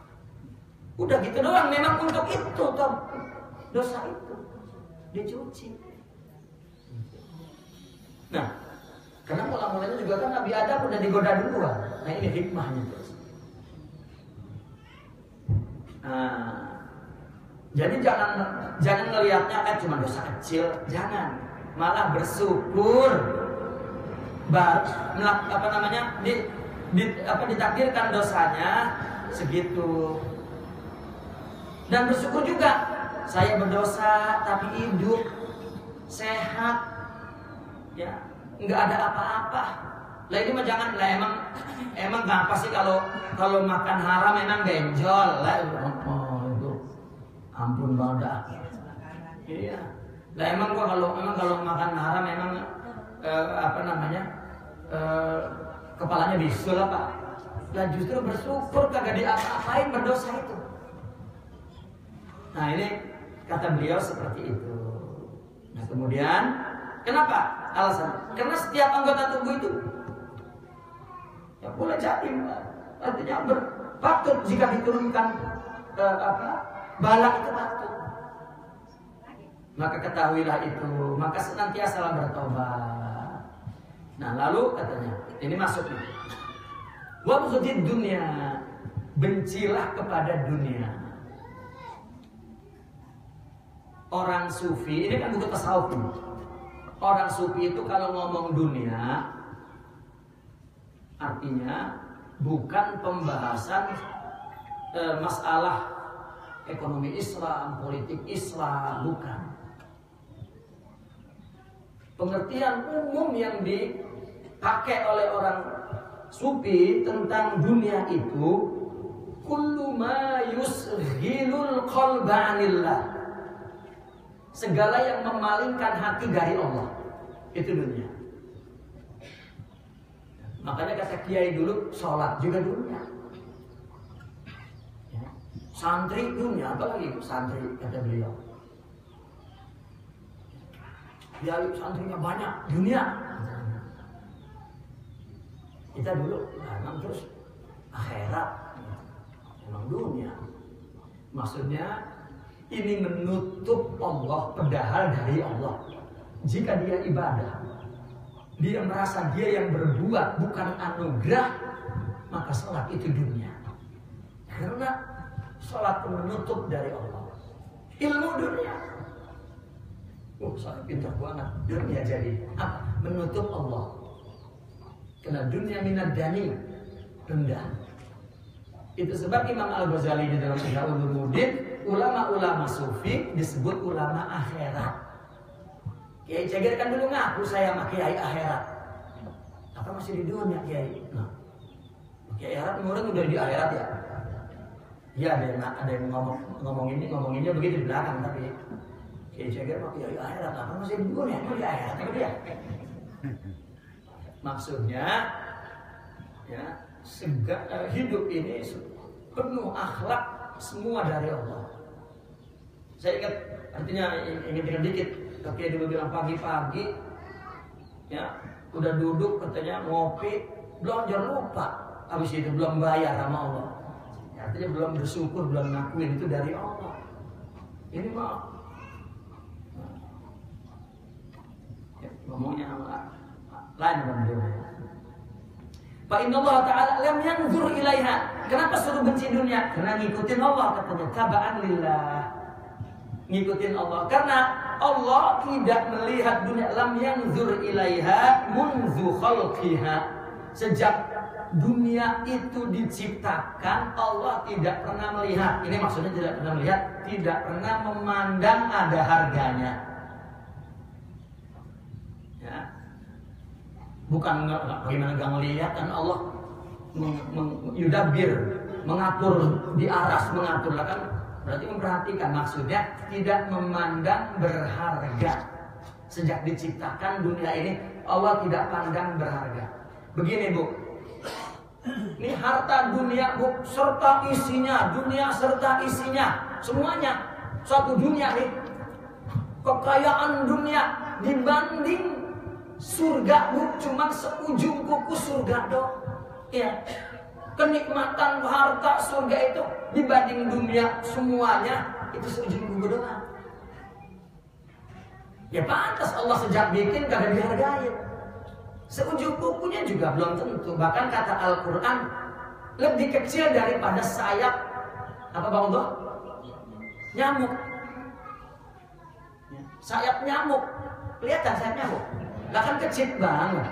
Udah gitu doang, memang untuk itu toh dosa itu dicuci. Nah, karena mula-mulanya juga kan Nabi Adam udah digoda duluan. Nah ini hikmahnya terus. Nah, jadi jangan ngelihatnya cuma dosa kecil, jangan. Malah bersyukur. Ditakdirkan dosanya segitu. Dan bersyukur juga, saya berdosa tapi hidup sehat, ya nggak ada apa-apa. Lah ini mah jangan lah, emang ngapa sih kalau makan haram emang benjol lah itu ampun banget. Iya. Lah emang gua kalau makan haram emang kepalanya bisul apa? Lah justru bersyukur kagak diapa-apain berdosa itu. Nah ini kata beliau seperti itu. Nah kemudian kenapa alasan? Karena setiap anggota tubuh itu ya boleh jadi, artinya patut jika diturunkan bala itu patut. Maka ketahuilah itu, maka senantiasa bertobat. Nah lalu katanya, ini masuknya. Wabghudid dunya, bencilah kepada dunia. Orang sufi, ini kan buku tasawuf. Orang sufi itu kalau ngomong dunia, artinya bukan pembahasan masalah ekonomi Islam, politik Islam, bukan. Pengertian umum yang dipakai oleh orang sufi tentang dunia itu kullu ma yusghilul qalba 'anillah. Segala yang memalingkan hati dari Allah, itu dunia. Makanya kata kiai dulu, sholat juga dunia. Ya. Santri dunia, apalagi santri kata beliau. Kiai santrinya banyak, dunia. Kita dulu, memang terus akhirat, memang dunia. Maksudnya ini menutup Allah, padahal dari Allah. jika dia ibadah, dia merasa dia yang berbuat bukan anugerah, maka sholat itu dunia. Karena sholat menutup dari Allah. Ilmu dunia. Saya pintar banget. Dunia jadi apa? Menutup Allah. Karena dunia minad dani, rendah. Itu sebab Imam Al-Ghazali di dalam Ihya Ulumuddin, ulama-ulama sufi disebut ulama akhirat. Kiai Jagir kan dulu ngaku saya sama kiai akhirat. Apa masih di dunia kiai? Nah, kiai akhirat orang udah di akhirat ya. Ya ada yang ngomonginnya begitu di belakang, tapi kiai Jagir mah kiai akhirat, apa masih di dunia? Mau di akhirat apa dia? Maksudnya ya, hidup ini penuh akhlak, semua dari Allah. Saya ingat, artinya ingat dikit. Kakek dulu bilang pagi-pagi, ya udah duduk katanya ngopi, belanja lupa, habis itu belum bayar sama Allah. Ya, artinya belum bersyukur, belum ngakuin itu dari Allah. Ini mah ya, ngomongnya lain dengan dunia. Fa inna Allah Ta'ala lam yanzur ilaiha. Kenapa suruh benci dunia? Karena ngikutin Allah, katanya taba'an lillah. Ngikutin Allah. Karena Allah tidak melihat dunia. Lam yanzur ilaiha munzu khalqiha. Sejak dunia itu diciptakan, Allah tidak pernah melihat. Ini maksudnya tidak pernah melihat, tidak pernah memandang ada harganya. Ya. Bukan bagaimana gak melihat, kan Allah yudabir, mengatur di aras, mengatur lah kan, berarti memperhatikan. Maksudnya tidak memandang berharga. Sejak diciptakan dunia ini, Allah tidak pandang berharga. Begini Bu, ini harta dunia Bu, serta isinya, dunia serta isinya, semuanya satu dunia nih. Kekayaan dunia dibanding surga Bu, cuma seujung kuku surga dong. Ya, kenikmatan harta surga itu dibanding dunia semuanya itu seujung kuku doang. Ya pantas Allah sejak bikin kagak dihargain. Seujung kukunya juga belum tentu. Bahkan kata Al-Quran lebih kecil daripada sayap apa Bang Udo? Nyamuk. Sayap nyamuk. Kelihatan sayap nyamuk? Lah kan kecil banget.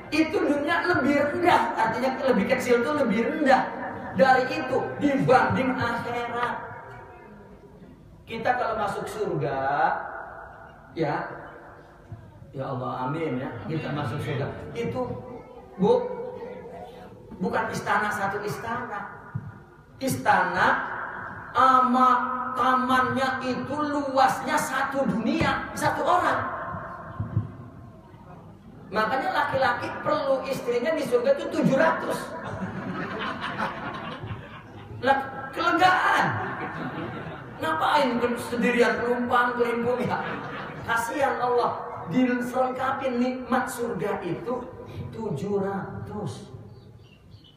Itu dunia lebih rendah, artinya lebih kecil itu lebih rendah dari itu dibanding akhirat. Kita kalau masuk surga, ya Allah amin ya, kita masuk surga. Itu Bu, bukan istana satu istana. Istana ama tamannya itu luasnya satu dunia, satu orang. Makanya laki-laki perlu istrinya di surga itu 700. Lah, kelegaan. Ngapain sendirian kelumpang kelimpung ya? Kasihan Allah, dilengkapi nikmat surga itu 700.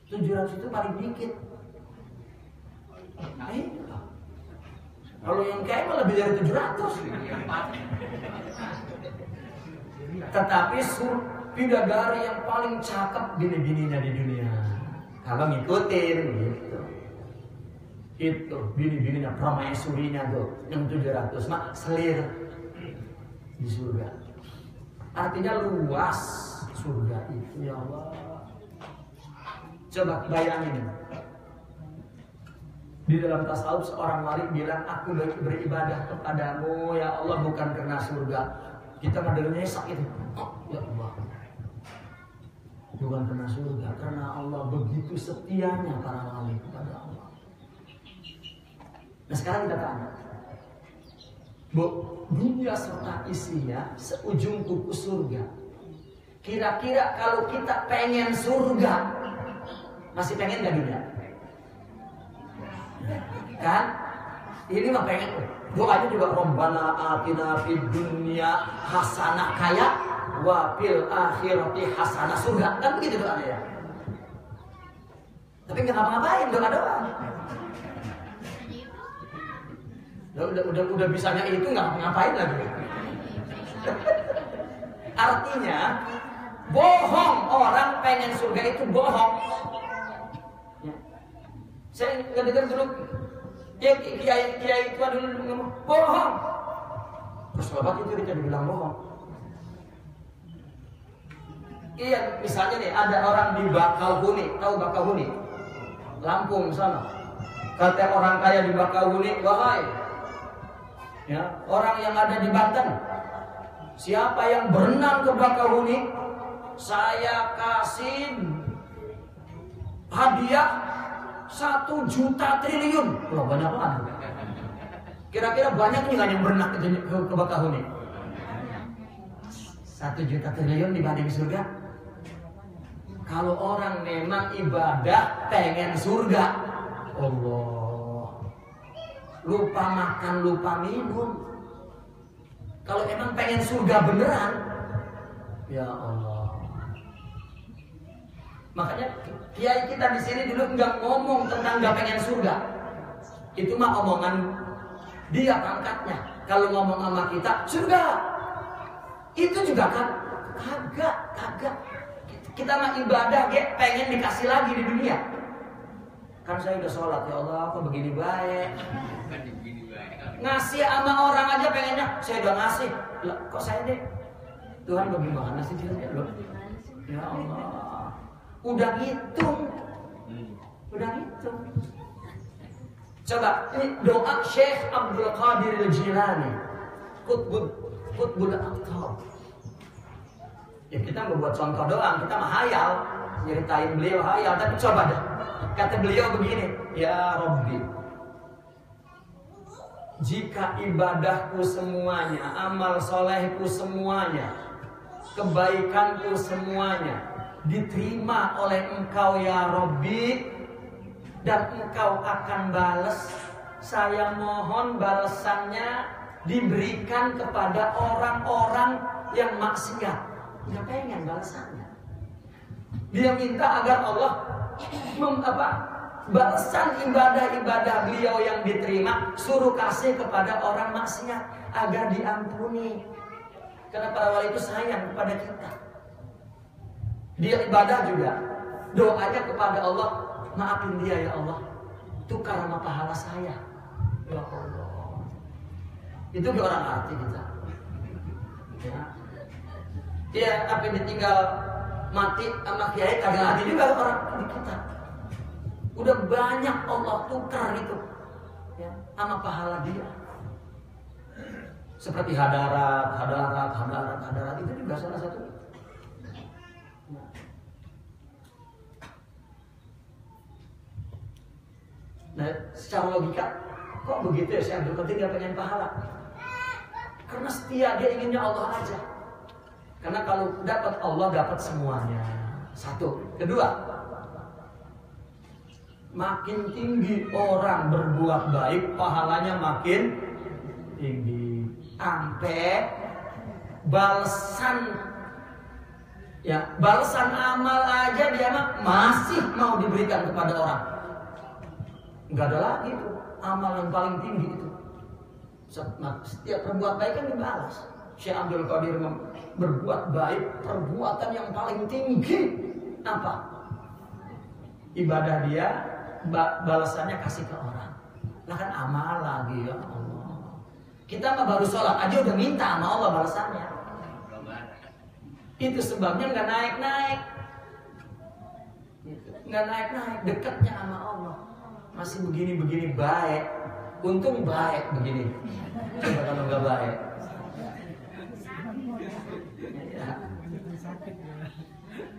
700 itu paling dikit. Nah, kalau yang kaya mah lebih dari 700. Tetapi bidadari yang paling cakep bini-bininya di dunia. Kalau ngikutin gitu. Itu bini-bininya, permaisurinya tuh yang 700 mah selir di surga. Artinya luas surga itu, ya Allah. Coba bayangin. Di dalam tasawuf seorang wali bilang, aku beribadah kepadamu ya Allah bukan karena surga. Kita mendengarnya sakit. Oh, ya Allah. Bukan karena surga, karena Allah begitu setianya para wali kepada Allah. Nah sekarang kita tanya, Bu, dunia serta isinya seujung kuku surga. Kira-kira kalau kita pengen surga, masih pengen gak dunia? Kan? Ini mah pengen. Doanya juga Rabbana atina fid dunya hasanah kayak wa fil akhirati hasanah surga. Kan begitu doanya ya. Tapi nggak ngapa-ngapain, doa-doa. Udah bisanya itu nggak ngapain lagi. Artinya bohong orang pengen surga itu bohong. Ya. Saya nggak dengar dulu ya kiai itu dulu ngomong bohong. Terus bapak itu dia bilang bohong. Iya, misalnya nih ada orang di Bakauheni, tahu Bakauheni? Lampung sana. Kata orang kaya di Bakauheni, wahai ya, orang yang ada di Banten, siapa yang berenang ke Bakauheni, saya kasih hadiah 1 juta triliun. Loh, banyak banget. Kira-kira banyak nih yang berenang ke Bakauheni. 1 juta triliun dibanding surga. Kalau orang memang ibadah pengen surga, Allah, lupa makan, lupa minum. Kalau emang pengen surga beneran, ya Allah. Makanya kiai kita di sini dulu nggak ngomong tentang nggak pengen surga. Itu mah omongan dia pangkatnya. Kalau ngomong sama kita surga, itu juga kan kagak. Kita mah ibadah, pengen dikasih lagi di dunia. Kan saya udah sholat, ya Allah, kok begini baik. Ngasih sama orang aja pengennya, saya udah ngasih. Lah, kok saya deh? Tuhan bagaimana sih dia? Ya Allah, udah ngitung. Coba, ini doa Syekh Abdul Qadir Al-Jilani, Qutbul Aqtab. Ya kita membuat contoh doang, kita mah hayal, nyeritain beliau hayal, tapi coba deh. Kata beliau begini, ya Rabbi, jika ibadahku semuanya, amal solehku semuanya, kebaikanku semuanya diterima oleh Engkau ya Rabbi, dan Engkau akan balas, saya mohon balasannya diberikan kepada orang-orang yang maksiat. Dia pengen balasannya. Dia minta agar Allah balasan ibadah-ibadah beliau yang diterima suruh kasih kepada orang maksiat agar diampuni. Karena para wali itu sayang kepada kita. Dia ibadah juga, doanya kepada Allah, maafin dia ya Allah, tukar sama pahala saya. Ya Allah. Itu ke orang arti kita. Ya. Dia apa ditinggal mati sama kiai kagak hati juga orang kita. Udah banyak Allah tukar gitu ya, sama pahala dia. Seperti hadarat itu juga salah satu. Nah, secara logika kok begitu ya, saya Abdul Qadir dia pengen pahala. Karena setia, dia inginnya Allah aja. Karena kalau dapat Allah dapat semuanya. Satu. Kedua, makin tinggi orang berbuat baik, pahalanya makin tinggi. Sampai balasan amal aja dia masih mau diberikan kepada orang. Enggak ada lagi itu amal yang paling tinggi itu. Setiap berbuat baik kan dibalas. Syekh Abdul Qadir berbuat baik, perbuatan yang paling tinggi apa? Ibadah dia, balasannya kasih ke orang. Lah kan amal lagi ya Allah. Kita mah baru sholat aja udah minta sama Allah balasannya. Itu sebabnya nggak naik-naik, dekatnya sama Allah. Masih begini-begini baik, untung baik begini. Coba kalau nggak baik.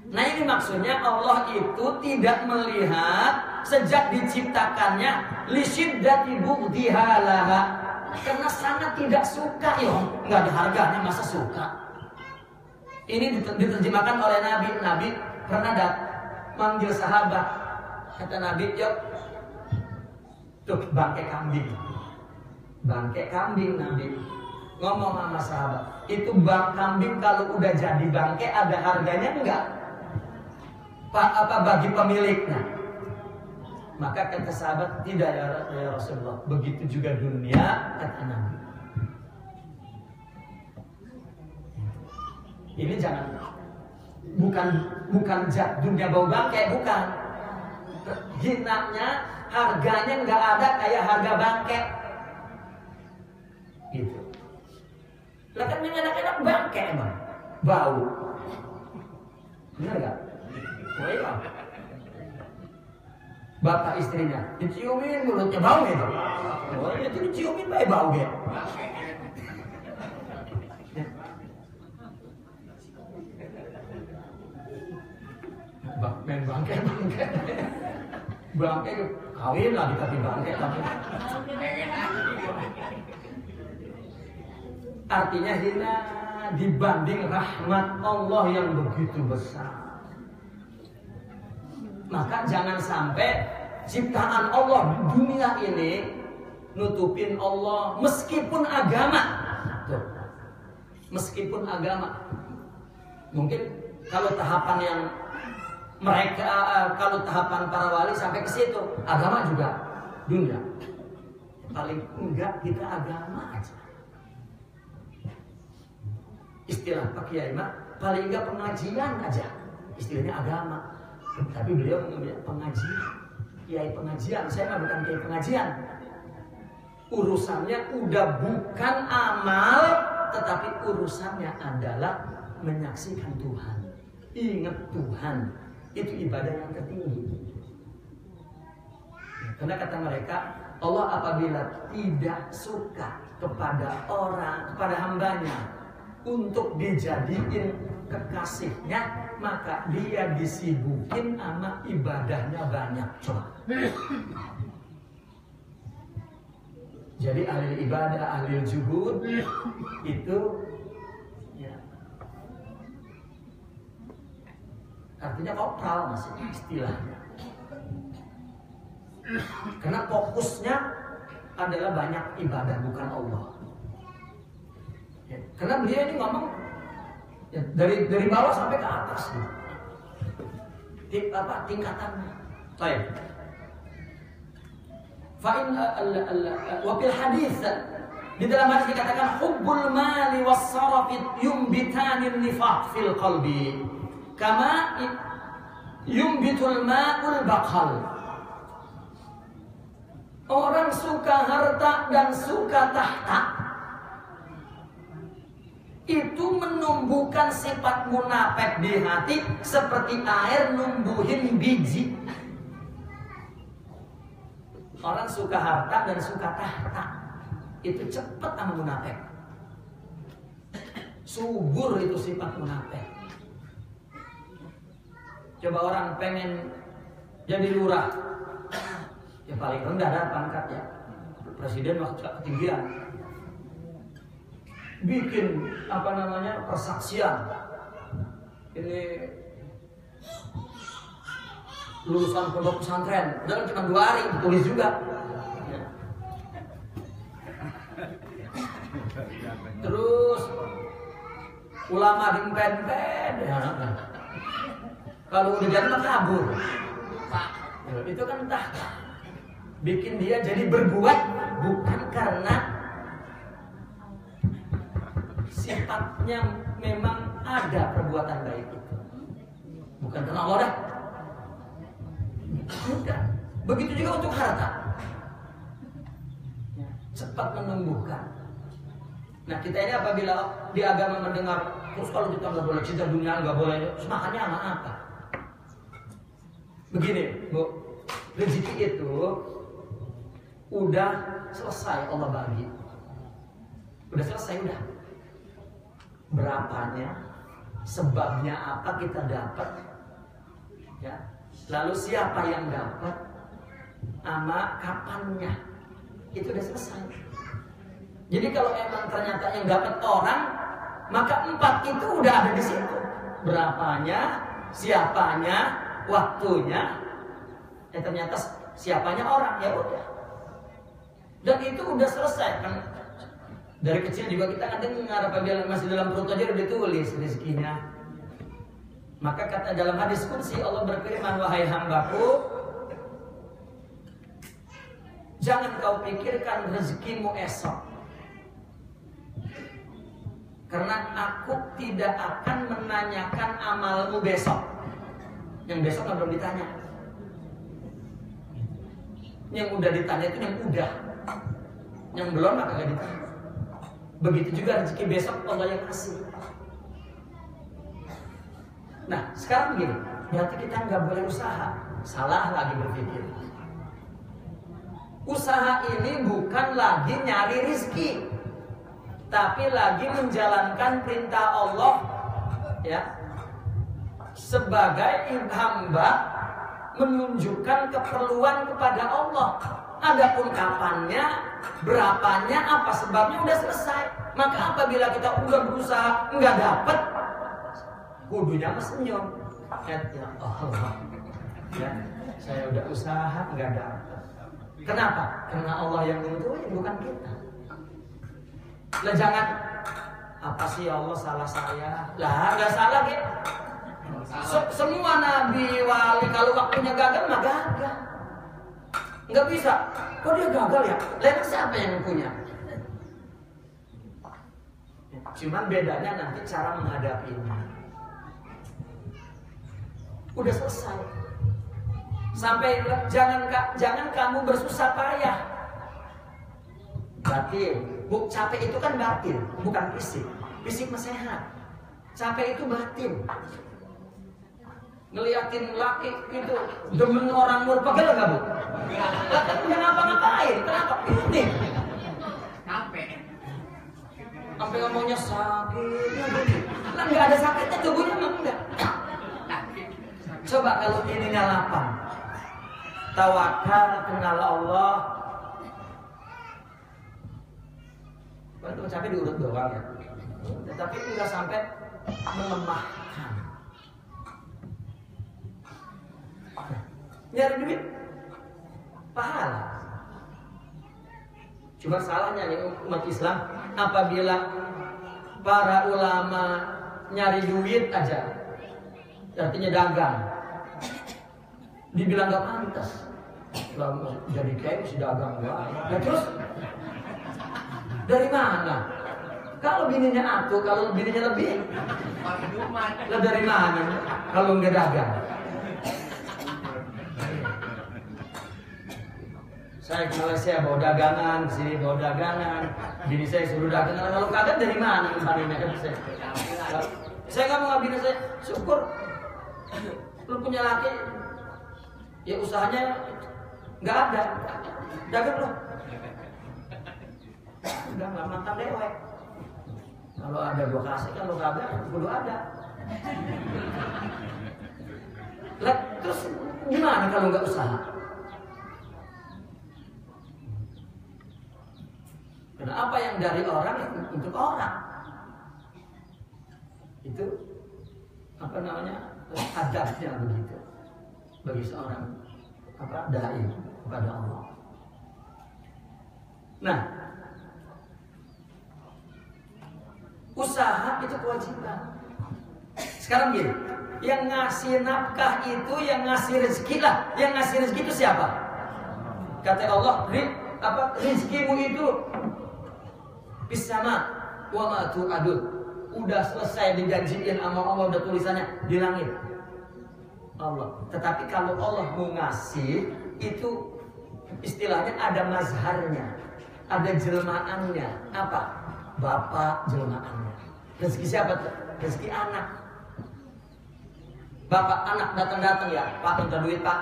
Nah ini maksudnya Allah itu tidak melihat sejak diciptakannya lisyiddati bughdiha laha, karena sangat tidak suka. Nggak ada harganya masa suka. Ini diterjemahkan oleh Nabi. Nabi pernah manggil sahabat, kata Nabi, yuk tuh bangkai kambing Nabi ngomong sama sahabat, itu kambing kalau udah jadi bangkai ada harganya enggak? Bagi pemiliknya? Maka kata sahabat, tidak ya Rasulullah. Begitu juga dunia, kata Nabi. Ini jangan, bukan dunia bau bangkai, bukan. Hinanya harganya nggak ada kayak harga bangkai. Gitu. Lah kan yang enak-enak bangkai emang bau. Benar nggak? Oh iya. Bapak istrinya diciumin mulutnya bau gitu. Oh iya, itu diciumin baik bau gitu. Main bangkai kawin lah dikasih bangkai tapi. Artinya hina dibanding rahmat Allah yang begitu besar. Maka jangan sampai ciptaan Allah di dunia ini nutupin Allah meskipun agama. Tuh. Meskipun agama. Mungkin kalau tahapan yang mereka, kalau tahapan para wali sampai ke situ, agama juga dunia. Paling enggak kita agama aja. Istilah Pak Kiai mah paling enggak pengajian aja. Istilahnya agama. Tapi beliau mengambil pengajian. Kiai pengajian, saya mah bukan kiai pengajian. Urusannya udah bukan amal, tetapi urusannya adalah menyaksikan Tuhan. Ingat Tuhan. Itu ibadah yang tertinggi. Karena kata mereka, Allah apabila tidak suka kepada orang, kepada hambanya untuk dijadiin kekasihnya, maka dia disibukin sama ibadahnya banyak. Coba. Jadi ahli ibadah, ahli juhud itu ya, artinya kopral masih istilahnya. Karena fokusnya adalah banyak ibadah bukan Allah. Ya, karena beliau ini ngomong ya, dari bawah sampai ke atas gitu. Tingkatannya. Baik. Fa'in wafil hadis di dalam hadis dikatakan hubbul mali was-sarafi yumbitanin nifaq fil qalbi kama yumbitul ma'ul baqal. Orang suka harta dan suka tahta itu menumbuhkan sifat munafik di hati seperti air numbuhin biji. Orang suka harta dan suka tahta itu cepat sama munafik. Subur itu sifat munafik. Coba orang pengen jadi lurah, ya paling rendah dah pangkatnya. Presiden waktu ketinggian. Bikin persaksian. Ini lulusan pondok pesantren, udah cuma 2 hari ditulis juga. Ya. Terus ulama dimpen-pen, ya. Kalau udah jadi mah kabur. Ya, itu kan entah bikin dia jadi berbuat bukan karena sifatnya memang ada perbuatan baik itu, bukan karena Allah dah. Bukan. Begitu juga untuk harta. Cepat menumbuhkan. Nah kita ini apabila di agama mendengar terus kalau kita nggak boleh cinta dunia, nggak boleh, semakannya sama apa? Begini Bu, rezeki itu udah selesai Allah bagi. Udah selesai udah. Berapanya, sebabnya apa kita dapat, ya. Lalu siapa yang dapat, sama kapannya, itu udah selesai. Jadi kalau emang ternyata yang dapat orang, maka 4 itu udah ada di situ. Berapanya, siapanya, waktunya, ternyata siapanya orang, ya udah. Dan itu udah selesai kan. Dari kecil juga kita kan dengar apabila masih dalam perut aja udah ditulis rezekinya. Maka kata dalam hadis qudsi Allah berfirman, wahai hambaku, jangan kau pikirkan rezekimu esok, Karena aku tidak akan menanyakan amalmu besok. Yang besok kan belum ditanya. Yang udah ditanya itu yang udah. Yang belum maka gak ditanya. Begitu juga rezeki besok Allah yang kasih. Nah sekarang begini, berarti kita nggak boleh usaha. Salah lagi berpikir. Usaha ini bukan lagi nyari rizki, tapi lagi menjalankan perintah Allah, ya, sebagai hamba menunjukkan keperluan kepada Allah. Adapun kapannya, berapanya, apa sebabnya udah selesai. Maka apabila kita udah berusaha nggak dapet, kudunya senyum. Ya Allah, ya, saya udah usaha nggak dapet. Kenapa? Karena Allah yang nentuin, bukan kita. Lah jangan apa sih ya Allah salah saya? Lah nggak salah ya. Semua nabi wali kalau waktunya gagal mah gagal. Nggak bisa. Kok dia gagal ya? Lalu siapa yang punya? Cuman bedanya nanti cara menghadapinya. Udah selesai. Sampai jangan kamu bersusah payah. Batin. Capek itu kan batin, bukan fisik. Fisik masih sehat. Capek itu batin. Ngeliatin laki itu demen orang pegel nggak bu? Kan nggak ngapa-ngapain. Kenapa? Ini capek. Sampai ngomongnya sakit. Lah nggak ada sakitnya, tubuhnya mah enggak. Coba kalau ininya lapang. Tawakal, kenal Allah. Kalau capek diurut doang ya. Tetapi nggak sampai melemahkan. Nyari duit pahala. Cuma salahnya nih umat Islam, apabila para ulama nyari duit aja, artinya dagang, dibilang gak pantas. Jadi kayak si dagang gak. Nah terus dari mana? Kalau bininya aku, kalau bininya lebih, lah dari mana? Kalau nggak dagang. Saya ke Malaysia bawa dagangan, kesini bawa dagangan, bini saya suruh dagangan. Kalau kagak dari mana kemarinnya kan saya nggak mau bini saya syukur. Lu punya laki, ya usahanya nggak ada, dagang loh. Udah nggak makan dewek. Kalau ada gua kasih, kalau kagak kudu ada. Lah terus gimana kalau nggak usaha? Karena apa yang dari orang untuk orang itu apa namanya adabnya begitu bagi seorang dai kepada Allah. Nah, usaha itu kewajiban. Sekarang gini, yang ngasih nafkah itu, yang ngasih rezeki lah, yang ngasih rezeki itu siapa? Kata Allah, rizkimu itu bisama wa ma tu'adun. Udah selesai dijanjiin sama Allah, udah tulisannya di langit. Allah. Tetapi kalau Allah mau ngasih itu istilahnya ada mazharnya, ada jelmaannya. Apa? Bapak jelmaannya. Rezeki siapa tuh? Rezeki anak. Bapak anak datang ya, Pak minta duit Pak.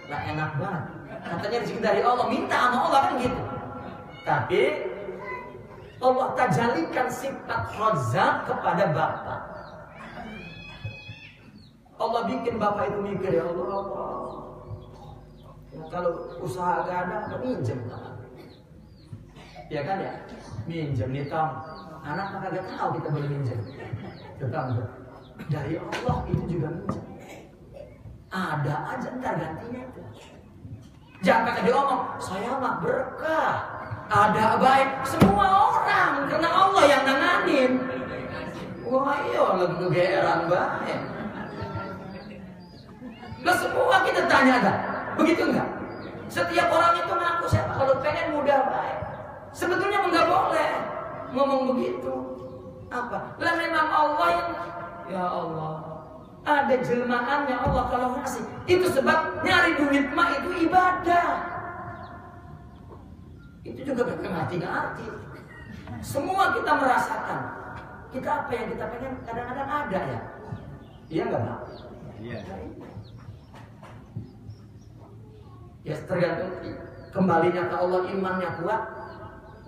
Lah enak banget. Katanya rezeki dari Allah, minta sama Allah kan gitu. Tapi Allah tajalikan sifat Razzaq kepada bapak. Allah bikin bapak itu mikir, ya Allah, ya, kalau usaha gak ada, minjem kan? Ya kan ya, minjem nih Tom. Anak maka gak tahu kita boleh minjem. Tetap dari Allah itu juga minjem. Ada aja ntar gantinya itu. Jangan kata dia omong, saya mah berkah. Ada baik semua orang karena Allah yang nanganin. Wah iya lagi kegeeran baik. Lah semua kita tanya enggak? Begitu enggak? Setiap orang itu ngaku siapa kalau pengen mudah baik. Sebetulnya enggak boleh ngomong begitu. Apa? Lah memang Allah yang, ya Allah, ada jelmaannya Allah kalau ngasih. Itu sebab nyari duit mah itu ibadah. Itu juga pakai hati-hati. Semua kita merasakan. Kita apa yang kita pengen kadang-kadang ada ya. Iya nggak Pak? Iya. Ya tergantung kembalinya ke Allah, imannya kuat,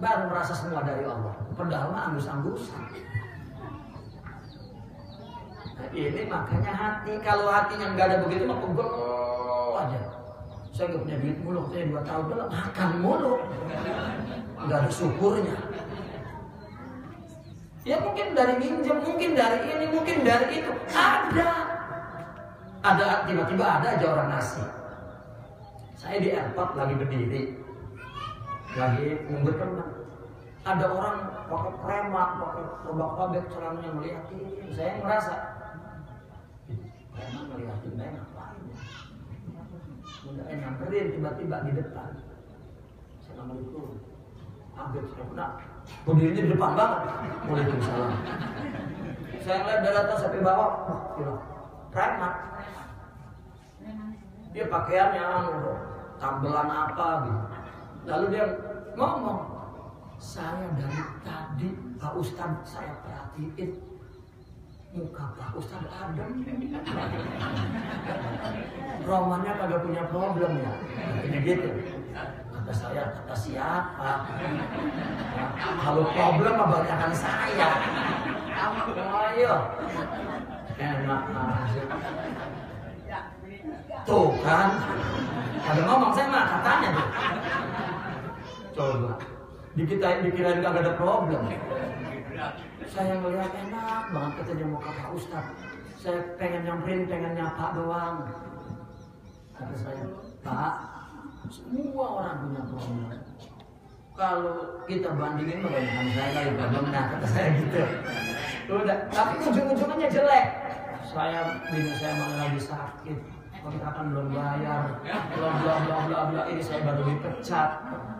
baru merasa semua dari Allah. Padahal mah anggus-anggusan. Nah, ini makanya hati. Kalau hatinya nggak ada begitu mah pegel aja. Saya nggak punya duit mulu, saya 2 tahun dulu makan mulu, nggak ada syukurnya. Ya mungkin dari minjem, mungkin dari ini, mungkin dari itu. Ada tiba-tiba ada aja orang ngasih. Saya di airport lagi berdiri, lagi nunggu teman. Ada orang pakai kremat, pakai robak-robek, celananya ngeliatin. Saya merasa, kremat ngeliatin, saya ngapain ya? Udah nyamperin tiba-tiba di depan. Assalamualaikum. Kaget saya pernah. Berdirinya di depan banget. Waalaikumsalam. Saya ngeliat dari atas sampai bawah. Preman. Dia pakaiannya tambelan apa gitu. Lalu dia ngomong, saya dari tadi Pak Ustadz saya perhatiin muka Pak Ustadz adem. Romannya kagak punya problem ya. Jadi gitu. Kata saya, kata siapa? Kalau problem mah banyakan saya. Ayo. Enak aja. Tuh kan. Ada ngomong saya mah katanya tuh. Coba. Dikirain kagak ada problem. Saya ngeliat enak banget katanya muka Pak Ustadz. Saya pengen nyamperin, pengen nyapa doang. Kata saya, Pak, semua orang punya problem. Kalau kita bandingin kebanyakan saya kali problemnya, kata saya gitu. Udah, tapi ujung-ujungnya jelek. Bini saya malah lagi sakit, kontrakan belum bayar, bla ini saya baru dipecat.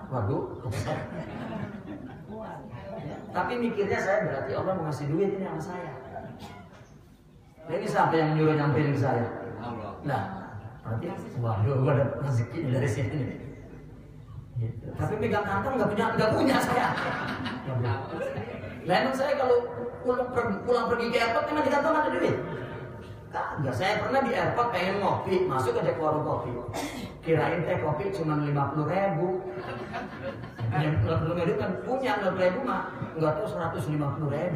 Waduh, kesel. Tapi mikirnya saya berarti Allah mau ngasih duit ini sama saya. Nah, ini siapa yang nyuruh nyamperin ke saya? Nah, berarti waduh, gua dapat rezeki dari sini. Gitu. Tapi pegang kantong nggak punya saya. Lain saya kalau pulang pergi ke airport emang di kantong ada duit? Kagak. Saya pernah di airport pengen ngopi, masuk aja ke warung kopi. Kirain teh kopi cuma 50.000. Yang 50.000 kan punya 50.000 mah nggak tahu 150.000.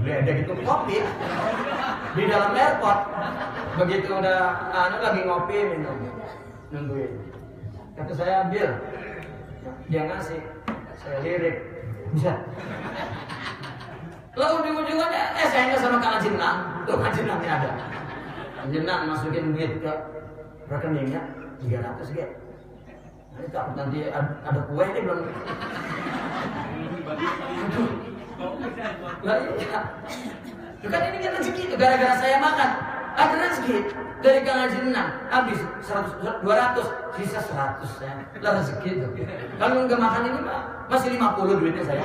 Ada gitu kopi di dalam airport. Begitu udah lagi ngopi minum, nungguin. Kata saya ambil, dia ngasih, saya lirik, bisa. Lalu ujung-ujungnya, saya nggak sama Kang Jenang, tuh Kang Jenangnya ada. Kang Jenang masukin duit ke rekeningnya 300 gitu. Nanti takut nanti ada kue ini belum. Lah iya, itu kan ini kan rezeki, gara-gara saya makan, ada rezeki. Dari Kang Jenang habis 200, sisa 100 ya. Lah rezeki itu. Kalau nggak makan ini mah masih 50 duitnya saya.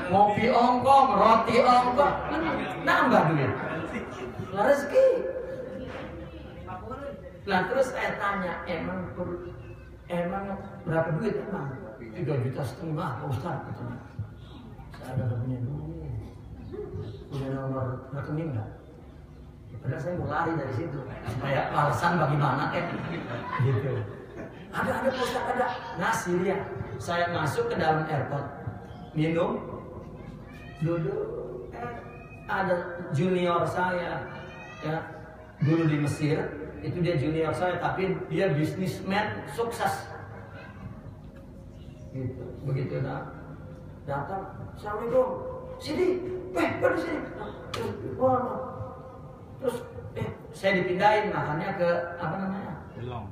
Ngopi ongkong, roti ongkong, nambah duit. Lah rezeki. Lah terus saya tanya, emang berapa duit emang? 3,5 juta Pak Ustaz. Saya ada punya duit. Punya nomor rekening nggak? Padahal saya mau lari dari situ supaya alasan bagaimana gitu. Ada Ustaz, ada ngasih dia. Saya masuk ke dalam airport, minum, duduk. Ada junior saya, ya dulu di Mesir. Itu dia junior saya, tapi dia bisnismen sukses. Gitu. Begitu datang, Assalamualaikum. Sini, pada sini. Terus, saya dipindahin makannya ke apa namanya?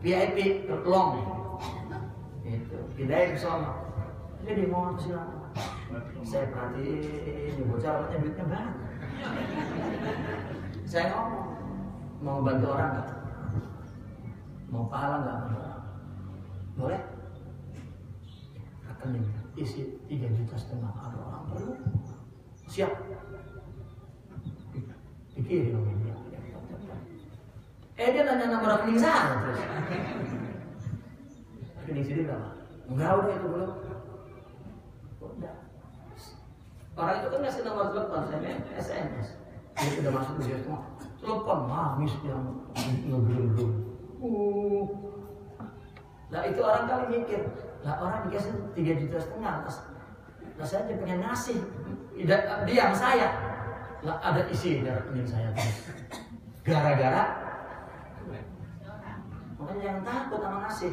VIP, ke Long. Itu, pindahin ke sana. Jadi mau apa sih? Saya perhatiin, bocah orangnya duitnya banyak. Saya ngomong, mau bantu orang nggak? Mau pahala nggak? Boleh? Rekening. isi 3,5 juta. Ada orang perlu siap dikirim sama dia. Dia nanya nomor rekening saya terus. Rekening sini berapa? Enggak, udah itu belum. Udah. Orang itu kan ngasih nomor telepon, saya SMS. Dia sudah masuk ke dia semua. Telepon manis yang ngegelung. Nah itu orang kali mikir, lah orang dikasih 3,5 juta, nah saya aja pengen ngasih, diam saya, lah ada isinya rekening saya terus. Gara-gara, makanya jangan takut sama ngasih.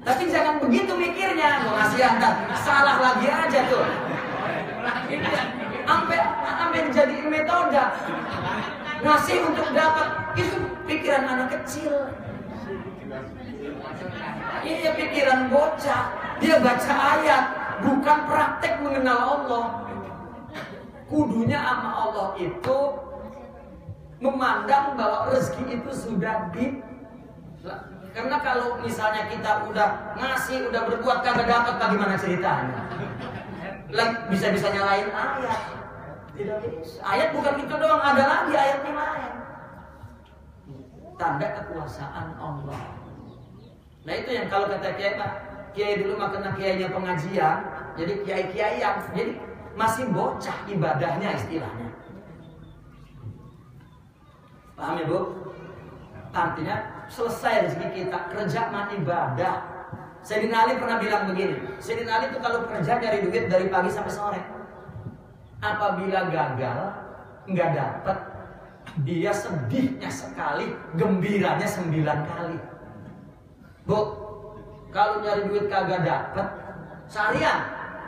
Tapi jangan begitu mikirnya, mau ngasih anda salah lagi aja tuh. Sampai dijadiin metode ngasih untuk dapat, itu pikiran anak kecil. Iya, pikiran bocah. Dia baca ayat, bukan praktek mengenal Allah. Kudunya sama Allah itu memandang bahwa rezeki itu sudah di. Karena kalau misalnya kita udah ngasih, udah berbuat kagak dapat, bagaimana ceritanya? Bisa nyalain ayat. Tidak bisa. Ayat bukan itu doang, ada lagi ayat yang lain. Tanda kekuasaan Allah. Nah itu yang kalau kata kiai dulu mah kena kiainya pengajian, jadi kiai yang jadi masih bocah ibadahnya istilahnya. Paham ya Bu? Artinya selesai rezeki kita, kerja mah ibadah. Sayyidina Ali pernah bilang begini, Sayyidina Ali itu kalau kerja cari duit dari pagi sampai sore. Apabila gagal, nggak dapat, dia sedihnya sekali, gembiranya 9 kali. Bu, kalau nyari duit kagak dapet, seharian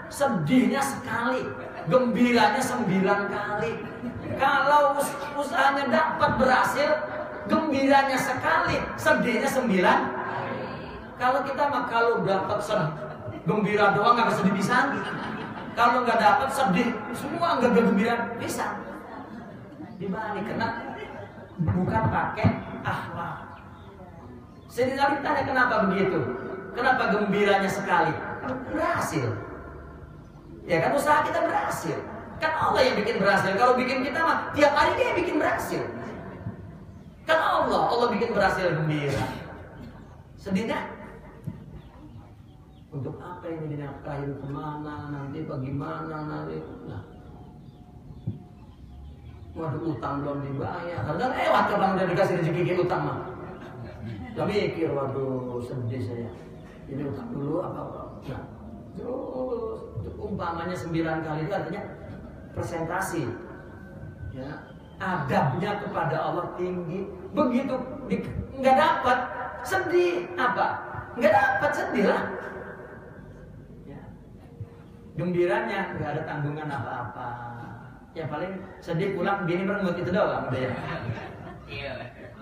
sedihnya sekali, gembiranya 9 kali. Kalau usahanya dapat berhasil, gembiranya sekali, sedihnya 9. Kalau kita mah kalau dapat gembira doang nggak sedih bisa. Kalau nggak dapat sedih, semua nggak gembira bisa. Dibalik kena bukan pakai akhlak. Sayyidina Ali tanya kenapa begitu? Kenapa gembiranya sekali? Berhasil. Ya kan usaha kita berhasil. Kan Allah yang bikin berhasil. Kalau bikin kita mah tiap hari dia bikin berhasil. Kan Allah bikin berhasil gembira. Sedihnya? Untuk apa ini dinafkahin, kemana, nanti bagaimana, nanti. Nah. Waduh, utang belum dibayar. Kadang waktu orang udah dikasih rezeki utang mah. Gak mikir, waduh sedih saya. Ini utang dulu apa-apa. Nah, terus umpamanya 9 kali itu artinya presentasi. Ya, adabnya kepada Allah tinggi. Begitu nggak dapat, sedih apa? Nggak dapat, sedih lah. Ya. Gembiranya nggak ada tanggungan apa-apa. Ya paling sedih pulang bini merengut itu doang udah ya. Iya.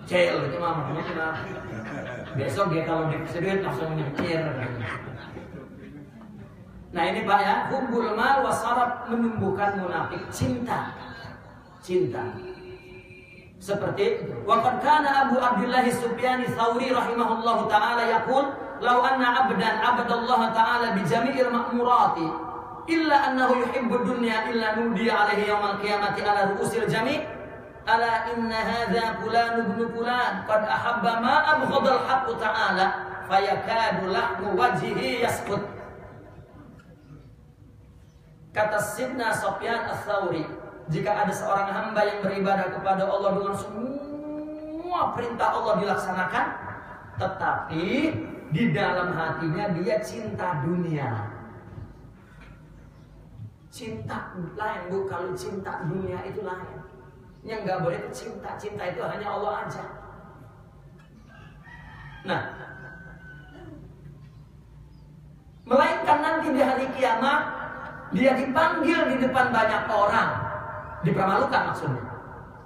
Cel itu mah besok dia kalau dikasih langsung nyemir. Nah ini Pak ya, hubbul mal wasarab menumbuhkan munafik, cinta. Seperti waqad kana Abu Abdullah Sufyan Tsauri rahimahullahu taala yaqul law anna abdan abadallaha taala bi jami'il ma'murati illa annahu yuhibbud dunya illa nudiya alaihi yaumal qiyamati ala ru'usil jami' ala inna hadza fulan ibn fulan qad ahabba ma abghadal haqq ta'ala fayakadu lahmu wajhihi yasqut. Kata Sidna Sufyan Ats-Tsauri, jika ada seorang hamba yang beribadah kepada Allah dengan semua perintah Allah dilaksanakan, tetapi di dalam hatinya dia cinta dunia. Cinta lain Bu, kalau cinta dunia itu lain. Yang nggak boleh itu cinta itu hanya Allah aja. Nah, melainkan nanti di hari kiamat dia dipanggil di depan banyak orang, dipermalukan maksudnya.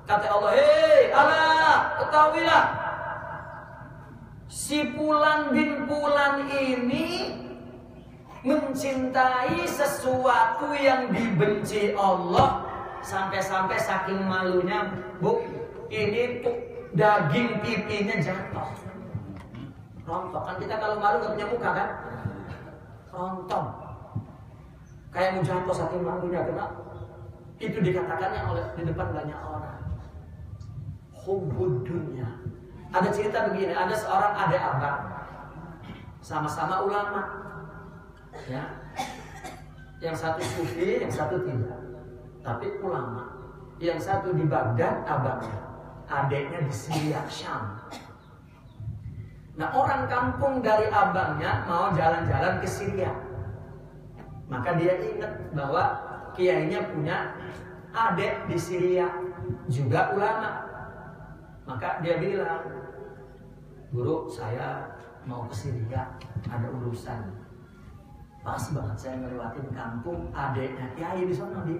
Kata Allah, hei Allah, ketahuilah, si Fulan bin Fulan ini mencintai sesuatu yang dibenci Allah. Sampai-sampai saking malunya, Bu, ini tuh daging pipinya jatuh. Rontok kan, kita kalau malu gak punya muka kan? rontok. Kayak mau jatuh saking malunya, karena itu dikatakannya oleh di depan banyak orang. Hubbud dunya. Ada cerita begini, ada seorang adik abang, sama-sama ulama, ya. Yang satu sufi, yang satu tidak, tapi ulama. Yang satu di Baghdad, abangnya, adiknya di Syria, Syam. Nah, orang kampung dari abangnya mau jalan-jalan ke Syria. Maka dia ingat bahwa kiainya punya adik di Syria, juga ulama. Maka dia bilang, "Guru, saya mau ke Syria, ada urusan." Pas banget saya ngelewatin kampung adiknya kiai di sana di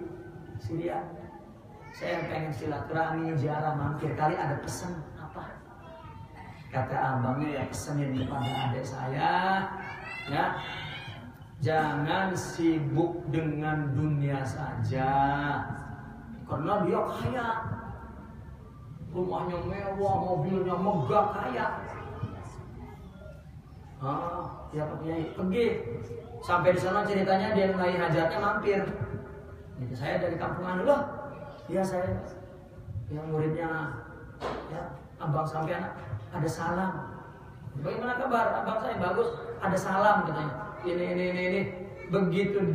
Syria. Saya pengen silaturahmi, ziarah, mampir, kali ada pesan apa? Kata abangnya, ya pesanin kepada adik saya, ya, jangan sibuk dengan dunia saja, karena dia kaya, rumahnya mewah, mobilnya megah, kaya. Ya Pak Kiai, pergi. Sampai di sana ceritanya dia mulai hajatnya mampir. Gitu, saya dari kampungan loh. Ya saya yang muridnya, ya abang sampai anak ada salam. Bagaimana kabar abang saya? Bagus, ada salam katanya. Ini. Begitu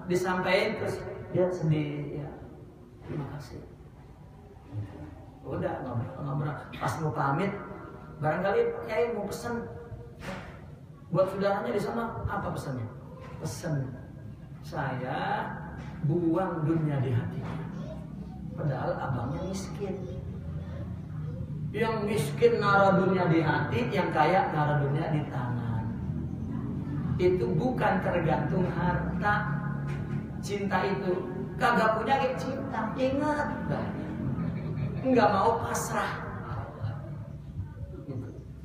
disampaikan terus dia sedih, ya. Terima kasih. Udah ngobrol. Pas mau pamit, barangkali Kiai mau pesan buat saudaranya di sana. Apa pesannya? Pesan saya buang dunia di hati. Padahal abangnya miskin. Yang miskin naruh dunia di hati, yang kaya naruh dunia di tangan. Itu bukan tergantung harta. Cinta itu kagak punya kayak cinta. Ingat, nggak mau pasrah.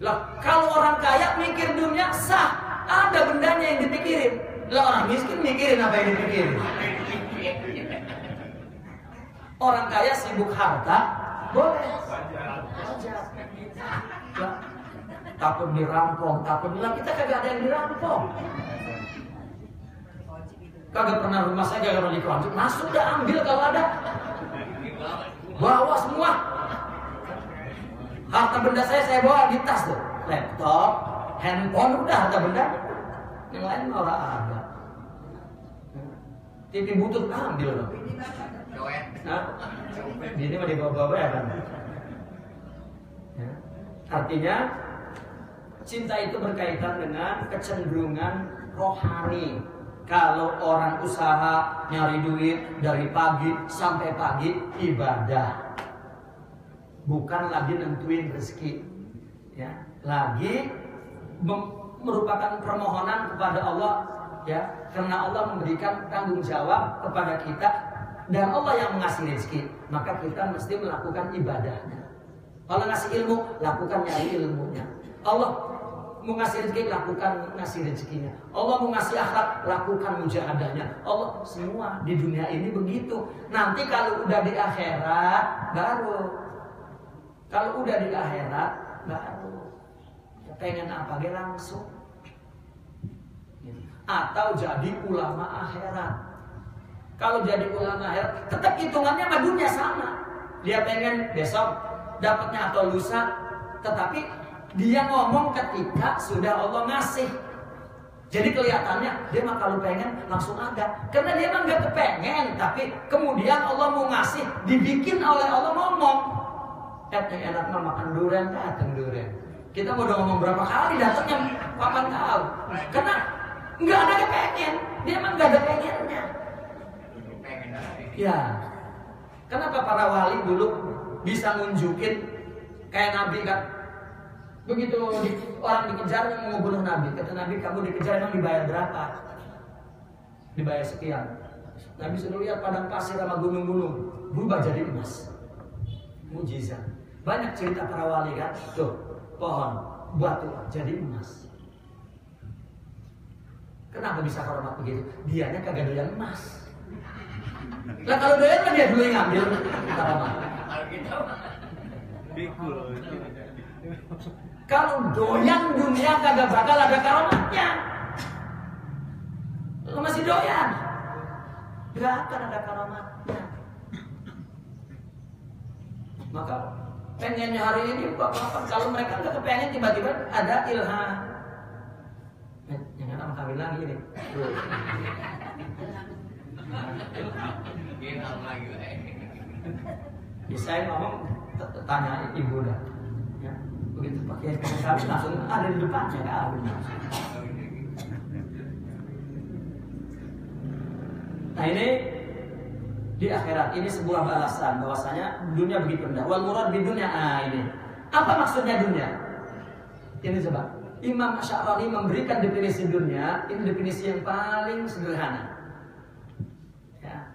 Lah kalau orang kaya mikir dunia sah, ada bendanya yang dipikirin. Lah orang miskin mikirin apa yang dipikirin? Orang kaya sibuk harta, boleh. Wajar. Ya. Takut dirampok, takut bilang kita kagak ada yang dirampok. Kagak pernah rumah saya kagak pernah dikunci. Masuk dah ambil kalau ada. Bawa semua. Harta benda saya bawa di tas tuh. Laptop, handphone, udah harta benda. Yang lain orang ada. TV butut ambil loh. Nah, ini mah dibawa-bawa ya kan. Ya. Artinya cinta itu berkaitan dengan kecenderungan rohani. Kalau orang usaha nyari duit dari pagi sampai pagi ibadah, bukan lagi nentuin rezeki, ya, lagi merupakan permohonan kepada Allah, ya, karena Allah memberikan tanggung jawab kepada kita dan Allah yang mengasih rezeki, maka kita mesti melakukan ibadahnya. Allah ngasih ilmu, lakukan nyari ilmunya. Allah mau ngasih rezeki, lakukan ngasih rezekinya. Allah mau ngasih akhlak, lakukan mujahadahnya. Allah semua di dunia ini begitu. Nanti kalau udah di akhirat baru. Kalau udah di akhirat baru. Pengen apa dia langsung. Atau jadi ulama akhirat. Kalau jadi ulama akhirat, tetap hitungannya sama dunia sama. Dia pengen besok dapatnya atau lusa, tetapi dia ngomong ketika sudah Allah ngasih. Jadi kelihatannya dia mah kalau pengen langsung ada. Karena dia mah gak kepengen, tapi kemudian Allah mau ngasih, dibikin oleh Allah ngomong. Yang enak mah makan durian, datang durian. Kita udah ngomong berapa kali datangnya kapan tahu. Karena gak ada kepengen, dia mah gak ada pengennya. Ya, kenapa para wali dulu bisa nunjukin kayak Nabi kan? Begitu orang dikejar yang mau bunuh Nabi, kata Nabi, kamu dikejar emang dibayar berapa? Dibayar sekian. Nabi suruh lihat padang pasir sama gunung-gunung berubah jadi emas. Mujizat. Banyak cerita para wali kan? Tuh, pohon, batu jadi emas. Kenapa bisa hormat begitu? Dianya kagak doyan emas. Lah kalau doyan kan dia dulu yang ngambil. Kalau doyan dunia kagak bakal ada karamatnya. Lu masih doyan, gak akan ada karamatnya. Maka pengennya hari ini bapak, kalau mereka nggak kepengen tiba-tiba ada ilham, jangan sama kawin lagi ini. Saya ngomong tanya ibu dah, ya, begitu pakai kawin langsung ada di depannya kawin. Nah ini di akhirat ini sebuah balasan bahwasanya dunia begitu rendah. Wal murad di dunia. Ini apa maksudnya dunia? Ini coba Imam Asy'ari memberikan definisi dunia. Ini definisi yang paling sederhana. Ya.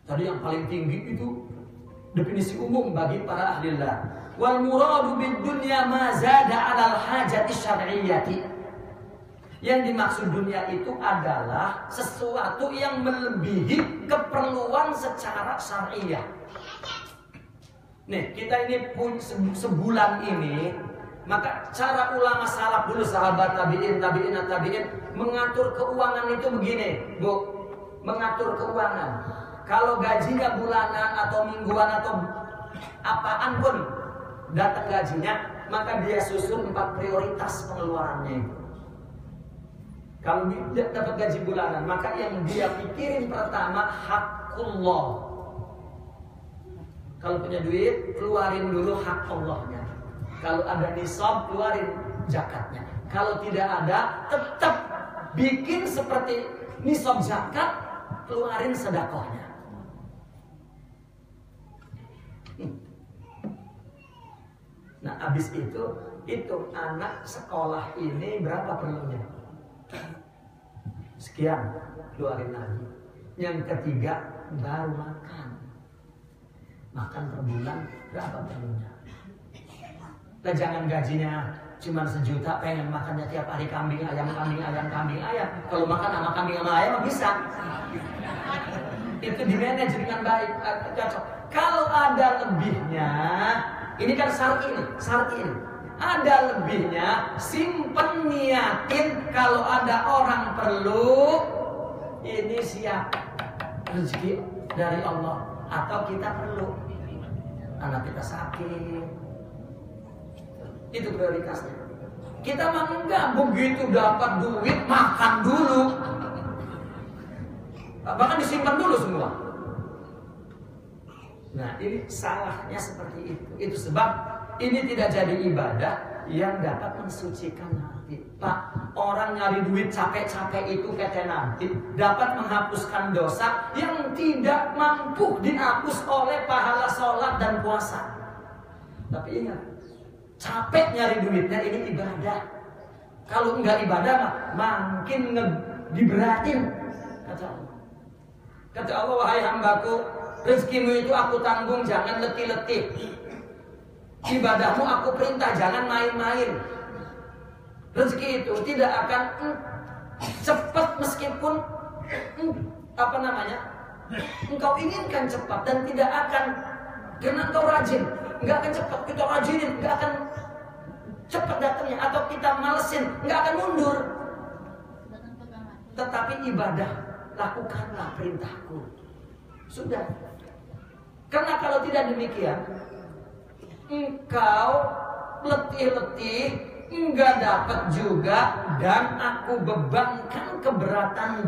Tadi yang paling tinggi itu definisi umum bagi para ahlillah. Wal muradu bid dunya ma zada 'alal hajati syar'iyyati. Yang dimaksud dunia itu adalah sesuatu yang melebihi keperluan secara syariah. Nih, kita ini pun sebulan ini, maka cara ulama salaf dulu, sahabat tabi'in mengatur keuangan itu begini, Bu. Mengatur keuangan. Kalau gajinya bulanan atau mingguan atau apaan pun datang gajinya, maka dia susun 4 prioritas pengeluarannya itu. Kalau dia dapat gaji bulanan, maka yang dia pikirin pertama hakullah. Kalau punya duit, keluarin dulu hak Allahnya. Kalau ada nisab, keluarin zakatnya. Kalau tidak ada, tetap bikin seperti nisab zakat, keluarin sedekahnya. Nah, habis itu anak sekolah ini berapa perlunya? Sekian, keluarin lagi. Yang ketiga, baru makan. Makan per bulan berapa perlunya? Nah, jangan gajinya cuma 1 juta, pengen makannya tiap hari kambing ayam. Kalau makan sama kambing sama ayam bisa. Itu di-manage dengan baik, cocok. Kalau ada lebihnya, ini kan syar'i ini. Ada lebihnya, simpen, niatin kalau ada orang perlu, ini siap rezeki dari Allah. Atau kita perlu, anak kita sakit, itu prioritasnya. Kita mah enggak, begitu dapat duit makan dulu, bahkan disimpan dulu semua. Nah, ini salahnya seperti itu. Itu sebab ini tidak jadi ibadah yang dapat mensucikan hati. Pak, orang nyari duit capek-capek itu kata nanti dapat menghapuskan dosa yang tidak mampu dihapus oleh pahala sholat dan puasa. Tapi ingat, capek nyari duitnya ini ibadah. Kalau enggak ibadah makin diberatin. Kata Allah, wahai hambaku, rezekimu itu aku tanggung, jangan letih-letih. Ibadahmu aku perintah, jangan main-main. Rezeki itu tidak akan cepat meskipun engkau inginkan cepat, dan tidak akan karena engkau rajin, nggak akan cepat. Kita rajinin, nggak akan cepat datangnya, atau kita malesin, nggak akan mundur. Tetapi ibadah, lakukanlah perintahku. Sudah. Karena kalau tidak demikian, engkau letih-letih, enggak dapat juga, dan aku bebankan keberatannya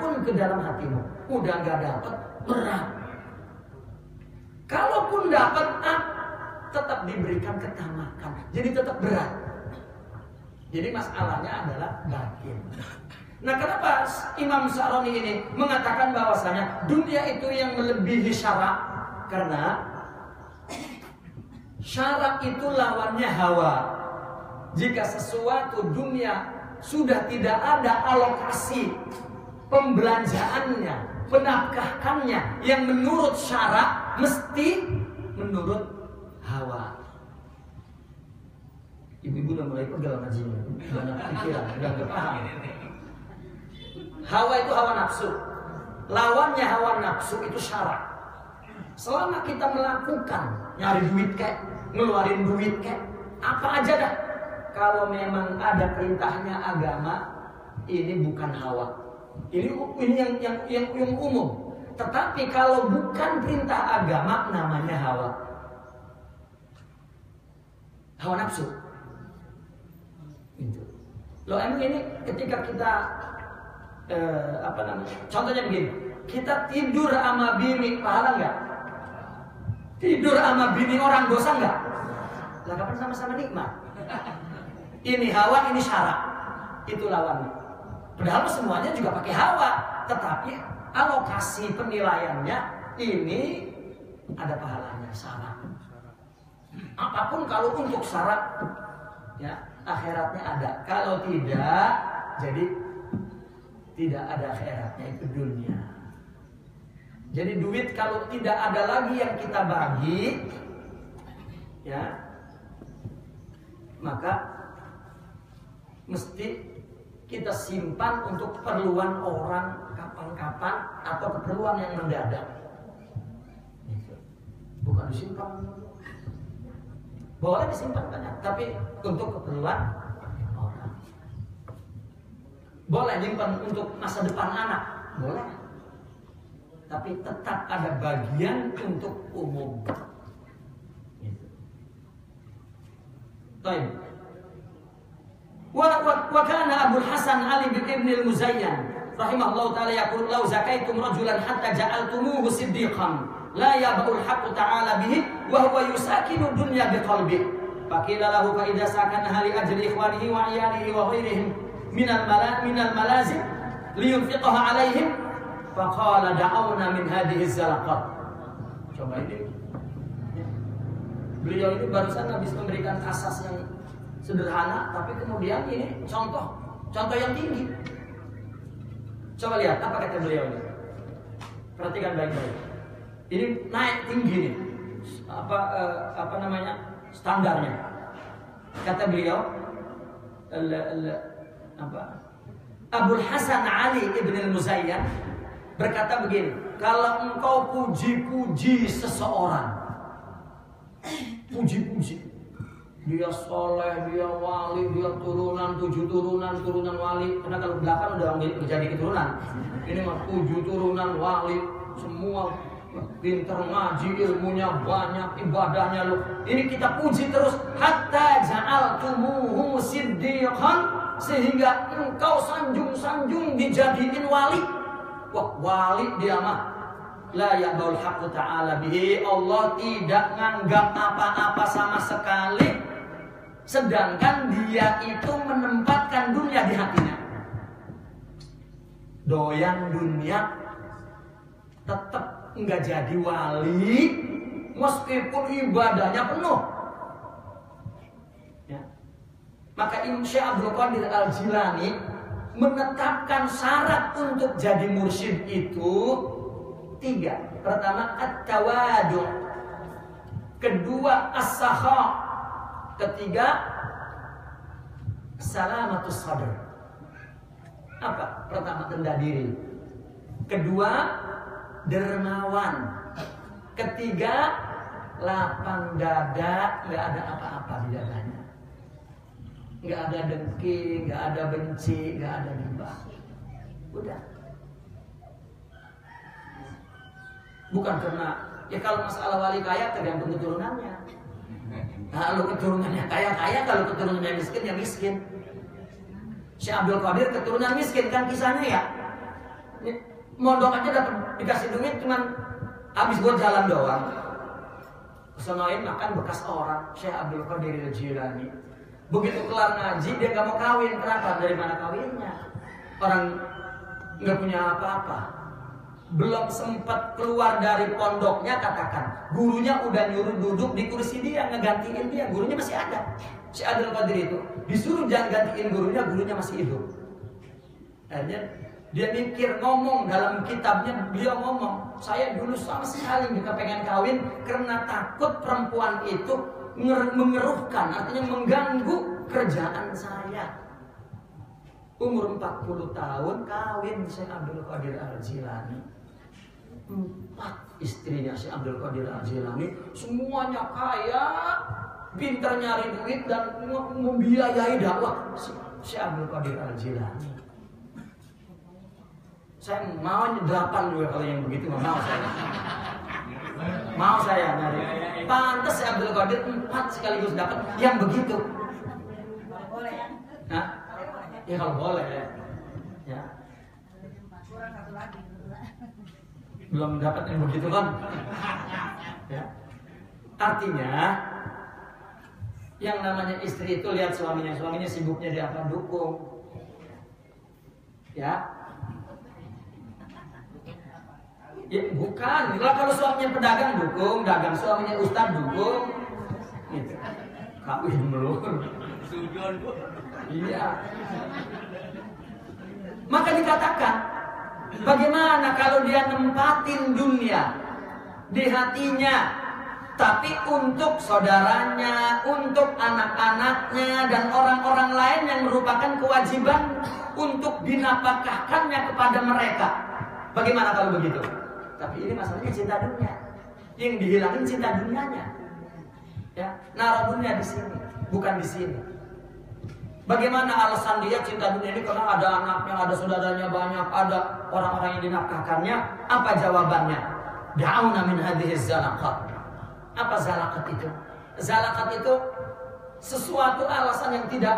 pun ke dalam hatimu. Udah enggak dapat, berat. Kalaupun dapat, tetap diberikan ketamakan, jadi tetap berat. Jadi masalahnya adalah batin. Nah, kenapa Imam Sya'rani ini mengatakan bahwasanya dunia itu yang melebihi syarak? Karena syarak itu lawannya hawa. Jika sesuatu dunia sudah tidak ada alokasi pembelanjaannya, penafkahkannya yang menurut syarak, mesti menurut hawa. Ibu-ibu udah mulai pegal ngajinya, banyak pikiran, udah gak paham. Hawa itu hawa nafsu. Lawannya hawa nafsu itu syarak. Selama kita melakukan nyari duit kek, ngeluarin duit kek, apa aja dah, kalau memang ada perintahnya agama, ini bukan hawa. Ini yang umum. Tetapi kalau bukan perintah agama namanya hawa. Hawa nafsu. Gitu. Loh emang ini ketika kita contohnya begini, kita tidur sama bini pahala nggak? Tidur sama bini orang dosa nggak? Lah kapan sama-sama nikmat? Ini hawa, ini syarak. Itu lawannya. Padahal semuanya juga pakai hawa, tetapi alokasi penilaiannya ini ada pahalanya, syarak. Apapun kalau untuk syarak, ya akhiratnya ada. Kalau tidak, jadi tidak ada akhiratnya, itu dunia. Jadi duit kalau tidak ada lagi yang kita bagi, ya, maka mesti kita simpan untuk keperluan orang kapan-kapan atau keperluan yang mendadak. Bukan disimpan. Boleh disimpan banyak, tapi untuk keperluan orang. Boleh disimpan untuk masa depan anak, boleh. Tapi tetap ada bagian untuk umum. Baik. Wa kana Abu Hasan Ali bin Ibn al-Muzayyan rahimahullah taala yaqul law zakaitum rajulan hatta ja'altumuhu siddiqan la yabul haqqu ta'ala bihi wa huwa yusakinu dunya biqalbihi faqila lahu fa idza sakana li ajli ikhwanihi wa iyalihi wa ghairihim min al-malazim liyunfiqaha alaihim faqala da'awna min hadhihi az-zalaqat. Coba ini beliau ini barusan habis memberikan asas yang sederhana, tapi kemudian ini contoh yang tinggi. Coba lihat apa kata beliau ini. Perhatikan baik-baik. Ini naik tinggi nih. Apa namanya? Standarnya. Kata beliau Abul Hasan Ali ibn al-Muzayyan berkata begini, kalau engkau puji-puji seseorang, puji-puji, dia soleh, dia wali, dia turunan 7 turunan wali. Karena kalau belakang udah menjadi keturunan. Ini mah 7 turunan wali, semua pintar ngaji, ilmunya banyak, ibadahnya lu. Ini kita puji terus hatta ja'altumuhu siddiqan, sehingga engkau sanjung-sanjung dijadiin wali. Wah, wali dia mah la ya'bul haqqu ta'ala bihi, Allah tidak nganggap apa-apa sama sekali, sedangkan dia itu menempatkan dunia di hatinya. Doyan dunia, tetap enggak jadi wali meskipun ibadahnya penuh. Ya. Maka Syekh Abdul Qadir Al-Jilani menetapkan syarat untuk jadi mursyid itu 3. Pertama at-tawadu', kedua as-sakha, ketiga salamatus sadr. Apa? Pertama rendah diri, kedua dermawan, ketiga lapang dada, nggak ada apa-apa di dadanya, nggak ada dengki, nggak ada benci, nggak ada ghibah. Udah. Bukan karena ya kalau masalah wali kaya tergantung keturunannya. Kalau keturunannya kaya, kalau keturunannya miskin ya miskin. Syekh Abdul Qadir keturunan miskin kan kisahnya ya. Mondok aja dapat dikasih duit cuman habis buat jalan doang. Kesonoin makan bekas orang. Syekh Abdul Qadir Al-Jilani begitu kelar ngaji dia gak mau kawin. Kenapa? Dari mana kawinnya? Orang gak punya apa-apa, belum sempat keluar dari pondoknya, katakan gurunya udah nyuruh duduk di kursi dia, ngegantiin dia. Gurunya masih ada. Syekh Abdul Qadir itu disuruh jangan gantiin gurunya masih hidup. Akhirnya dia mikir, ngomong dalam kitabnya, beliau ngomong, saya dulu sama sekali juga pengen kawin karena takut perempuan itu mengeruhkan, artinya mengganggu kerjaan saya. Umur 40 tahun kawin Syekh Abdul Qadir Al-Jilani. 4 istrinya Syekh Abdul Qadir Al-Jilani, semuanya kaya, pintar nyari duit dan membiayai dakwah. Syekh Abdul Qadir Al-Jilani Saya mau 8 juga kalau yang begitu mau saya. Mau saya nyari. Pantas saya Abdul Qadir 4 sekaligus dapat yang begitu. Boleh ya? Hah? Ya kalau boleh ya. Kurang satu lagi. Belum dapat yang begitu kan? Ya. Artinya yang namanya istri itu lihat suaminya sibuknya di apa, dukung. Ya. Ya bukan, kalau suaminya pedagang dukung, dagang, suaminya ustaz dukung. Gitu. Kawin melur. Sujon. Iya. Maka dikatakan, bagaimana kalau dia nempatin dunia di hatinya, tapi untuk saudaranya, untuk anak-anaknya dan orang-orang lain yang merupakan kewajiban untuk dinafkahkannya kepada mereka. Bagaimana kalau begitu? Tapi ini masalahnya cinta dunia. Yang dihilangin cinta dunianya. Ya, naruh dunia di sini, bukan di sini. Bagaimana alasan dia cinta dunia ini? Karena ada anaknya, ada saudaranya banyak, ada orang-orang yang dinafkahkannya. Apa jawabannya? Da'una min hadhihi zalaqat. Apa zalakat itu? Zalakat itu sesuatu alasan yang tidak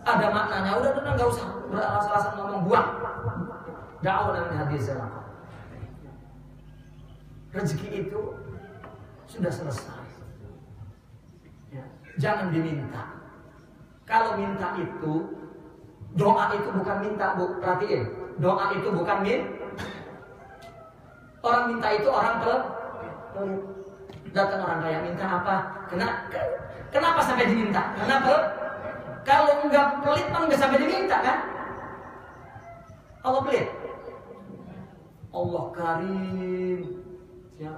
ada maknanya. Udah nggak usah beralasan ngomong, buang. Da'una min hadhihi zalaqat. Rezeki itu sudah selesai. Ya, jangan diminta. Kalau minta itu, doa itu bukan minta, Bu. Perhatiin, doa itu bukan orang minta itu orang pelit. Datang orang kaya minta apa? Kenapa sampai diminta? Kenapa? Kalau enggak pelit, enggak sampai diminta kan? Allah pelit. Allah Karim, ya.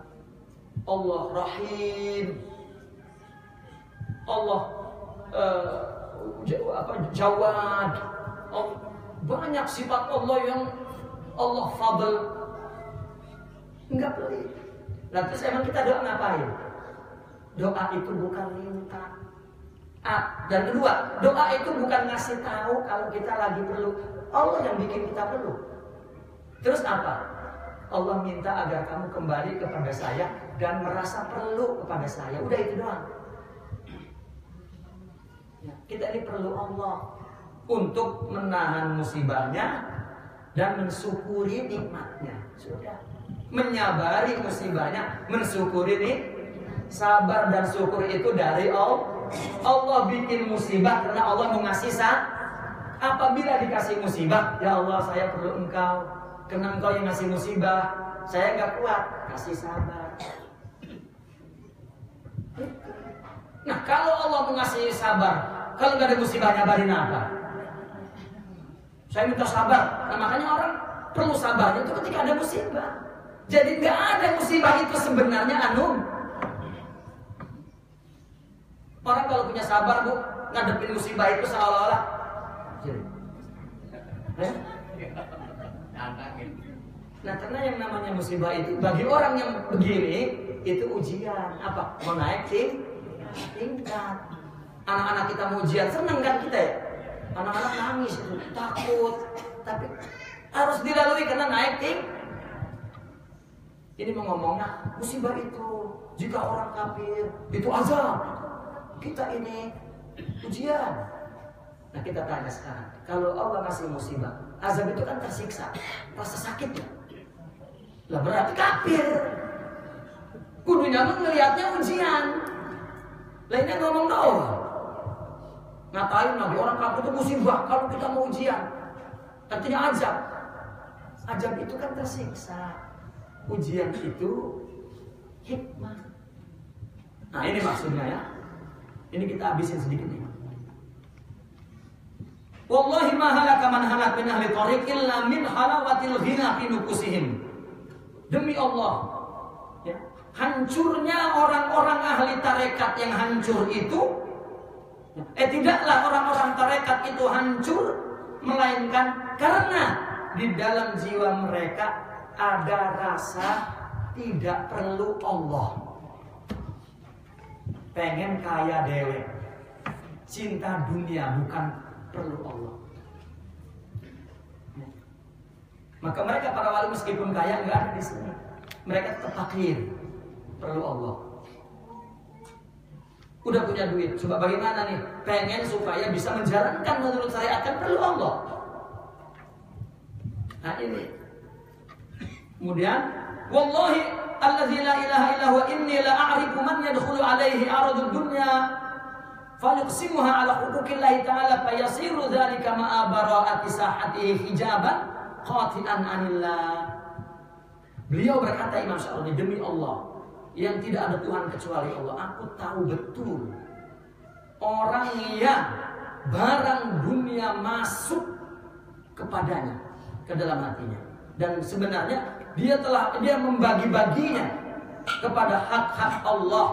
Allah Rahim, Allah Jawad. Banyak sifat Allah yang Allah Fadl. Enggak pelit. Nah terus emang kita doa ngapain? Doa itu bukan minta. Dan kedua, doa itu bukan ngasih tahu kalau kita lagi perlu. Allah yang bikin kita perlu. Terus apa? Allah minta agar kamu kembali kepada saya dan merasa perlu kepada saya. Udah itu doang. Ya, kita ini perlu Allah untuk menahan musibahnya dan mensyukuri nikmatnya. Sudah. Menyabari musibahnya, mensyukuri nih. Sabar dan syukur itu dari Allah. Allah bikin musibah karena Allah mau ngasih apabila dikasih musibah, ya Allah saya perlu engkau, karena engkau yang ngasih musibah, saya nggak kuat, kasih sabar. Nah kalau Allah mau ngasih sabar, kalau nggak ada musibah nyabarin apa? Saya minta sabar. Nah makanya orang perlu sabarnya itu ketika ada musibah. Jadi nggak ada musibah itu sebenarnya orang kalau punya sabar, Bu, ngadepin musibah itu seolah-olah Nah karena yang namanya musibah itu bagi orang yang begini itu ujian. Apa? Mau naik tingkat. Anak-anak kita mau ujian, seneng kan kita ya? Anak-anak nangis, takut, tapi harus dilalui karena naik tingkat. Ini mau ngomongnya musibah itu jika orang kafir itu azab, kita ini ujian. Nah kita tanya sekarang, kalau Allah ngasih musibah, azab itu kan tersiksa, rasa sakit ya. Lah berarti kafir. Kudunya melihatnya ujian. Lainnya ngomong doang. Ngatain lagi orang kafir itu musibah kalau kita mau ujian. Artinya azab. Azab itu kan tersiksa. Ujian itu hikmah. Nah ini maksudnya ya. Ini kita habisin sedikit nih. Wallahi ma halaka man halak min ahli tariq illa min halawatil ghina fi nufusihim. Demi Allah, ya, hancurnya orang-orang ahli tarekat yang hancur itu, tidaklah orang-orang tarekat itu hancur, melainkan karena di dalam jiwa mereka ada rasa tidak perlu Allah. Pengen kaya dewek, cinta dunia bukan perlu Allah. Maka mereka para wali meskipun kaya nggak ada di sini. Mereka tetap fakir, perlu Allah. Udah punya duit, coba bagaimana nih? Pengen supaya bisa menjalankan menurut syariat, kan perlu Allah. Nah ini. Kemudian, wallahi allazi la ilaha illa huwa inni la a'rifu man yadkhulu alaihi aradud dunya fayuqsimuha ala huquqillahi ta'ala fayasiru dzalika ma'a bara'ati sahatihi hijaban qati'an anillah. Beliau berkata, Imam Syaroni, demi Allah yang tidak ada Tuhan kecuali Allah, aku tahu betul orang yang barang dunia masuk kepadanya, ke dalam hatinya, dan sebenarnya dia membagi-baginya kepada hak-hak Allah,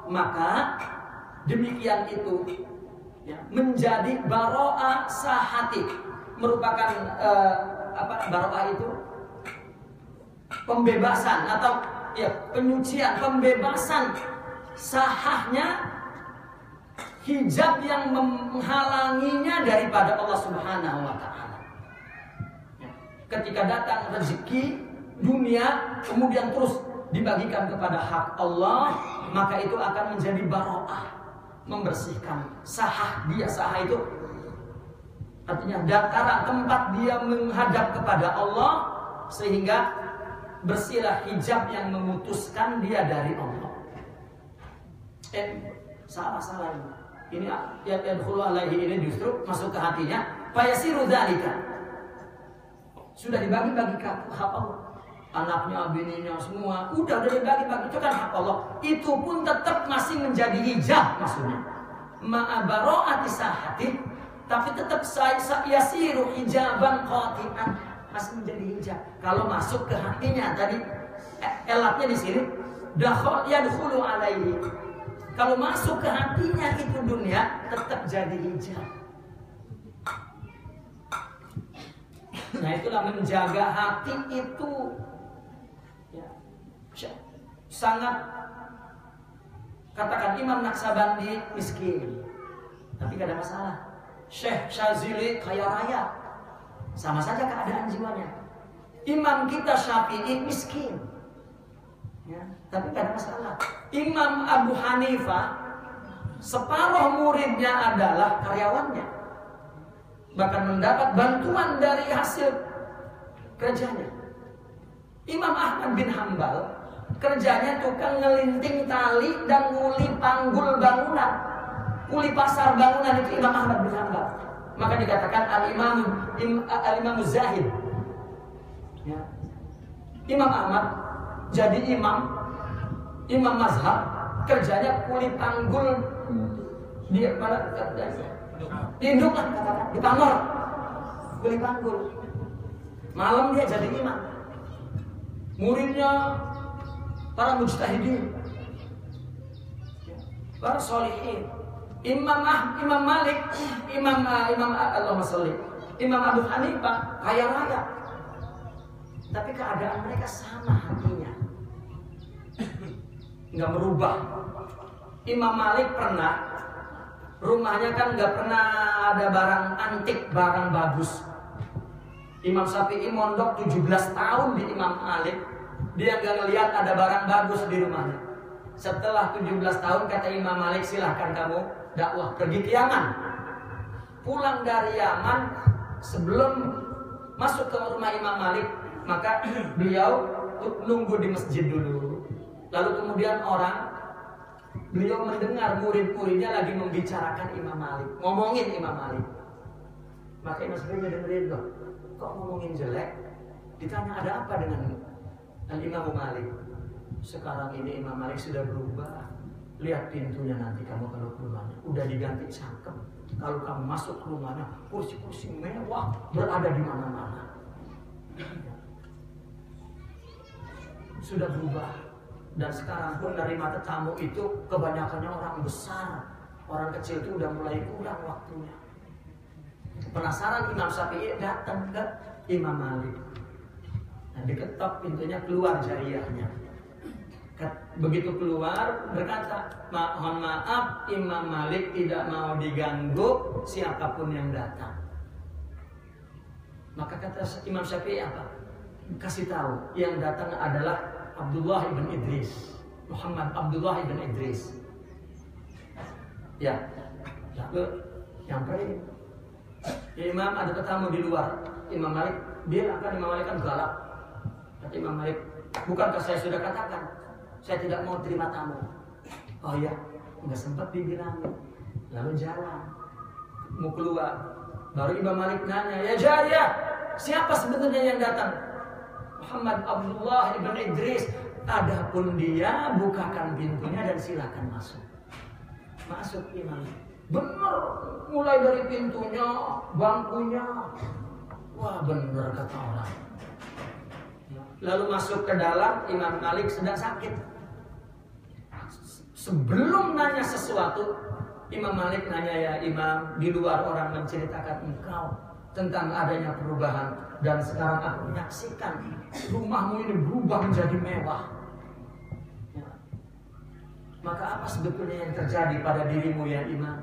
maka demikian itu ya, menjadi baro'ah sahati, merupakan baro'ah itu pembebasan atau ya penyucian, pembebasan sahahnya hijab yang menghalanginya daripada Allah Subhanahu wa taala. Ya. Ketika datang rezeki dunia kemudian terus dibagikan kepada hak Allah, maka itu akan menjadi baro'ah, membersihkan sahah dia. Sahah itu artinya dataran tempat dia menghadap kepada Allah, sehingga bersihlah hijab yang memutuskan dia dari Allah. Salah ini ayat yadkhulu alaihi ini justru masuk ke hatinya, fayasiru dzalika. Sudah dibagi-bagi hak Allah. Anaknya, bininya semua udah dibagi-bagi, itu kan hak Allah. Itu pun tetap masih menjadi hijab, maksudnya ma'a bara'ati sahati, tapi tetap yasiru hijaban qati'an, masih menjadi hijab. Kalau masuk ke hatinya tadi elatnya di sini yadkhulu alaihi. Kalau masuk ke hatinya itu dunia tetap jadi hijab. Nah itulah menjaga hati itu ya, sangat, katakan Imam Naksabandi miskin, tapi gak ada masalah. Syekh Syazili kaya raya, sama saja keadaan jiwanya. Imam kita Syafi'i miskin, ya, tapi gak ada masalah. Imam Abu Hanifah separuh muridnya adalah karyawannya, bahkan mendapat bantuan dari hasil kerjanya. Imam Ahmad bin Hambal kerjanya tukang ngelinting tali dan nguli panggul bangunan, nguli pasar bangunan, itu Imam Ahmad bin Hambal. Maka dikatakan al-Imam Zahid. Ya. Imam Ahmad jadi imam mazhab, kerjanya kulit panggul di mana? Di induk lah, katakan di pamor, kulit panggul. Malam dia jadi imam. Muridnya para mujtahidin, para sholihin. Imam Malik, Imam Allahumma sholli, Imam Abu Hanifah kaya raya, tapi keadaan mereka sama hatinya, nggak berubah. Imam Malik pernah rumahnya kan nggak pernah ada barang antik, barang bagus. Imam Syafi'i mondok 17 tahun di Imam Malik, dia nggak ngelihat ada barang bagus di rumahnya. Setelah 17 tahun kata Imam Malik, silahkan kamu dakwah pergi ke Yaman. Pulang dari Yaman, sebelum masuk ke rumah Imam Malik, maka beliau nunggu di masjid dulu. Lalu kemudian beliau mendengar murid-muridnya lagi membicarakan Imam Malik, ngomongin Imam Malik. Maka Imam Syafi'i dengerin, loh, kok ngomongin jelek? Ditanya ada apa dengan Imam Malik? Sekarang ini Imam Malik sudah berubah. Lihat pintunya nanti kamu kalau ke rumahnya, udah diganti cakep. Kalau kamu masuk ke rumahnya, kursi-kursi mewah berada di mana-mana. Sudah berubah. Dan sekarang pun menerima tetamu itu kebanyakannya orang besar. Orang kecil itu udah mulai kurang waktunya. Penasaran Imam Syafi'i datang ke Imam Malik. Nah, diketok pintunya, keluar jariyahnya. Begitu keluar berkata, mohon maaf Imam Malik tidak mau diganggu siapapun yang datang. Maka kata Imam Syafi'i apa? kasih tahu yang datang adalah Abdullah ibn Idris, Muhammad Abdullah ibn Idris. Ya, lalu nyamperin. Imam ada tetamu di luar. Imam Malik bilang kan Imam Malik kan galak. Kata Imam Malik, bukankah saya sudah katakan saya tidak mau terima tamu? Oh iya, nggak sempat dibilangin. Lalu jalan, mau keluar. Baru Imam Malik nanya, ya Jariyah, siapa sebenarnya yang datang? Muhammad Abdullah ibn Idris. Adapun dia, bukakan pintunya dan silakan masuk. Masuk Imam. Benar, mulai dari pintunya, bangkunya. Wah benar kata orang. Lalu masuk ke dalam, Imam Malik sedang sakit. Sebelum nanya sesuatu, Imam Malik nanya, ya Imam, di luar orang menceritakan engkau tentang adanya perubahan. Dan sekarang aku menyaksikan rumahmu ini berubah menjadi mewah. Ya. Maka apa sebetulnya yang terjadi pada dirimu ya Imam?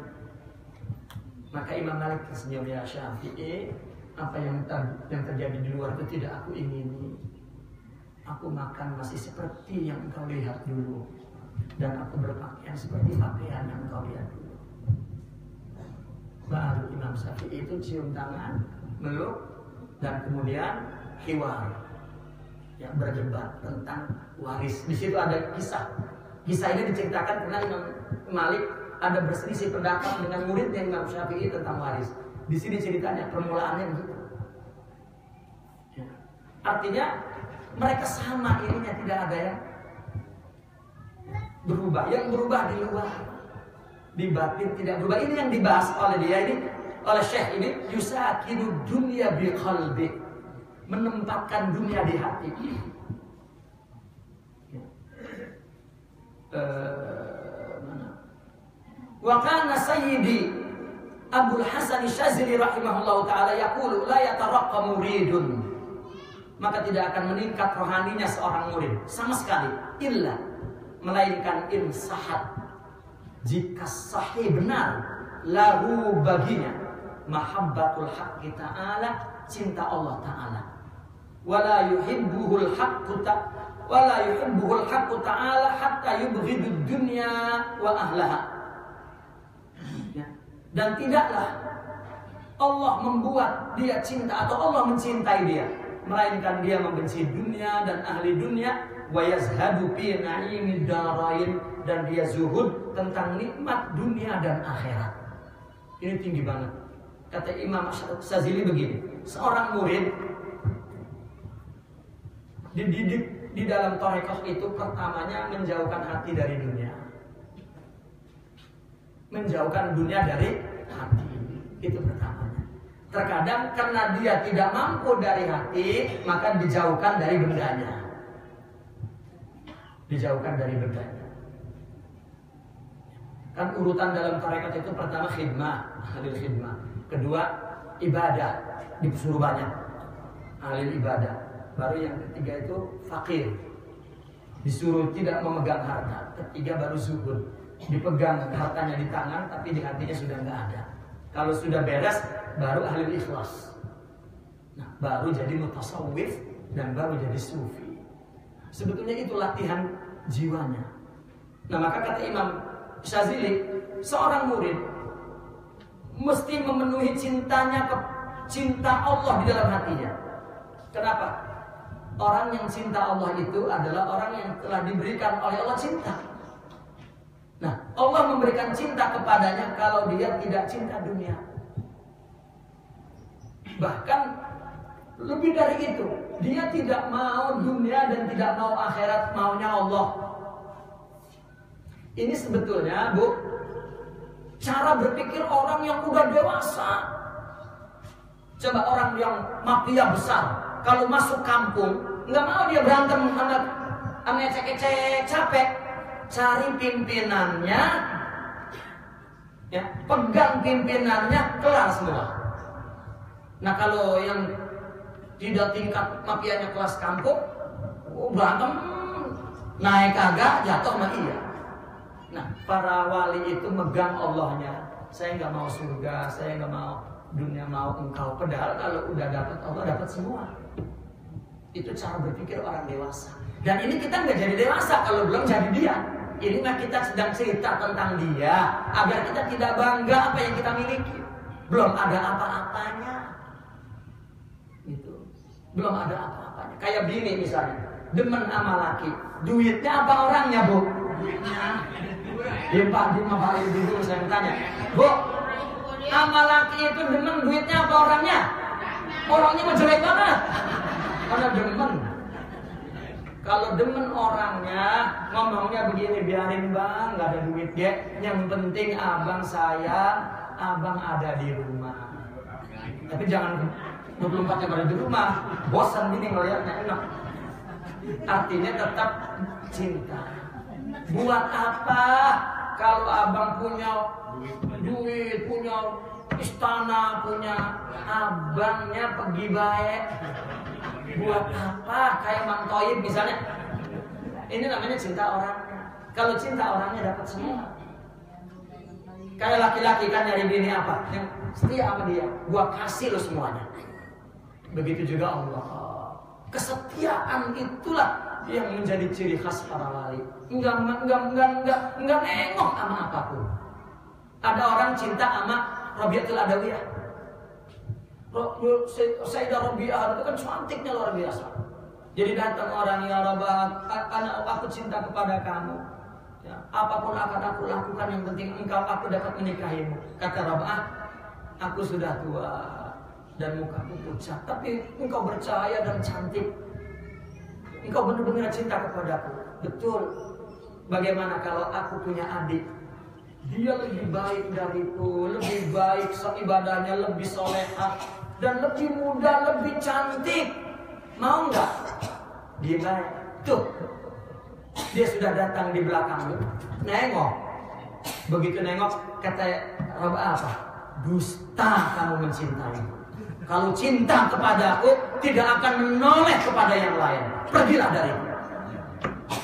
Maka Imam Malik tersenyum, ya Syafi'i, apa yang terjadi di luar itu tidak aku ingini. Aku makan masih seperti yang engkau lihat dulu. Dan aku berpakaian seperti pakaian yang engkau lihat dulu. Baru Imam Syafi'i itu cium tangan, meluk, dan kemudian hiwar, ya, berdebat tentang waris. Di situ ada kisah. Kisah ini diceritakan karena Imam Malik ada berselisih pendapat dengan muridnya Imam Syafi'i tentang waris. Di sini ceritanya permulaannya begitu. Ya. Artinya mereka sama ininya, tidak ada yang berubah. Yang berubah di luar, di batin tidak berubah. Ini yang dibahas oleh dia ini, oleh Syekh ini, yusakinu dunya bi qalbi, menempatkan dunia di hati. Wa kana sayyidi Abdul Hasan Syazili rahimahullahu taala yaqulu la yataraqqa muridun, maka tidak akan meningkat rohaninya seorang murid sama sekali, illa, melainkan in sahat, jika sahih benar, lahu baginya mahabbatul haqqi ta'ala, cinta Allah ta'ala, wala yuhibbuhul haqqu ta'ala hatta yubghidud dunya wa ahlaha. Ya. Dan tidaklah Allah membuat dia cinta atau Allah mencintai dia, melainkan dia membenci dunia dan ahli dunia, wa yazhadu fi na'imid darain, dan dia zuhud tentang nikmat dunia dan akhirat. Ini tinggi banget. Kata Imam Syazili begini, seorang murid dididik di dalam tarekah itu pertamanya menjauhkan hati dari dunia, menjauhkan dunia dari hati, itu pertamanya. Terkadang karena dia tidak mampu dari hati, maka dijauhkan dari bendanya, dijauhkan dari bendanya. Kan urutan dalam tarekat itu pertama khidmah, ahli khidmah. Kedua ibadah, disuruh banyak, ahli ibadah. Baru yang ketiga itu fakir, disuruh tidak memegang harta. Ketiga baru zuhud, dipegang hartanya di tangan tapi di hatinya sudah nggak ada. Kalau sudah beres baru ahli ikhlas. Nah, baru jadi mutasawwif dan baru jadi sufi. Sebetulnya itu latihan jiwanya. Nah, maka kata Imam Syazili, seorang murid mesti memenuhi cintanya ke cinta Allah di dalam hatinya. Kenapa? Orang yang cinta Allah itu adalah orang yang telah diberikan oleh Allah cinta. Nah, Allah memberikan cinta kepadanya kalau dia tidak cinta dunia. Bahkan lebih dari itu, dia tidak mau dunia dan tidak mau akhirat, maunya Allah. Ini sebetulnya, Bu, cara berpikir orang yang udah dewasa. Coba orang yang mafia besar, kalau masuk kampung, nggak mau dia berantem sama ecek-ecek, capek. Cari pimpinannya, ya, pegang pimpinannya, kelar semua. Nah, kalau yang tidak tingkat mafianya kelas kampung, berantem, naik kagak, jatuh mah iya. Nah, para wali itu megang Allahnya. Saya nggak mau surga, saya nggak mau dunia, mau engkau. Padahal kalau udah dapat Allah, dapat semua. Itu cara berpikir orang dewasa. Dan ini kita nggak jadi dewasa kalau belum jadi dia. Ini mah kita sedang cerita tentang dia agar kita tidak bangga apa yang kita miliki. Belum ada apa-apanya. Gitu. Belum ada apa-apanya. Kayak bini misalnya, demen sama laki. Duitnya apa orangnya, Bu? Duitnya. Dia Pak dulu saya tanya, Bu, sama laki itu demen duitnya apa orangnya? Orangnya mah jelek banget. Karena demen. Kalau demen orangnya, ngomongnya begini, biarin bang, gak ada duit dia. Yang penting abang sayang, abang ada di rumah. Tapi jangan 24 jam ada di rumah. Bosan gini ngeliatnya enak. Artinya tetap cinta. Buat apa kalau abang punya duit, punya istana, punya abangnya pergi baik? Buat apa? Kayak Mang Toib misalnya. Ini namanya cinta orangnya. Kalau cinta orangnya dapat semua. Kayak laki-laki kan nyari bini apa? Yang setia sama dia. Gua kasih lo semuanya. Begitu juga Allah. Kesetiaan itulah yang menjadi ciri khas para wali. Enggak nengok sama apapun. Ada orang cinta sama Rabi'atul Adawiyah. Sayyidah Rabi'ah itu kan cantiknya luar biasa. Jadi datang orang, ya Rabbah, aku cinta kepada kamu. Ya, apapun akan aku lakukan, yang penting aku dapat menikahimu. Kata Rabbah, aku sudah tua dan mukaku pucat, tapi engkau bercahaya dan cantik. Engkau benar-benar cinta kepadaku. Betul. Bagaimana kalau aku punya adik? Dia lebih baik dariku, lebih baik ibadahnya, lebih solehah, dan lebih muda, lebih cantik. Mau nggak? Gimana? Tuh, dia sudah datang di belakangmu. Nengok. Begitu nengok, kata Rabbah apa? Dusta kamu mencintai. Kalau cinta kepadaku, tidak akan menoleh kepada yang lain. Pergilah dariku.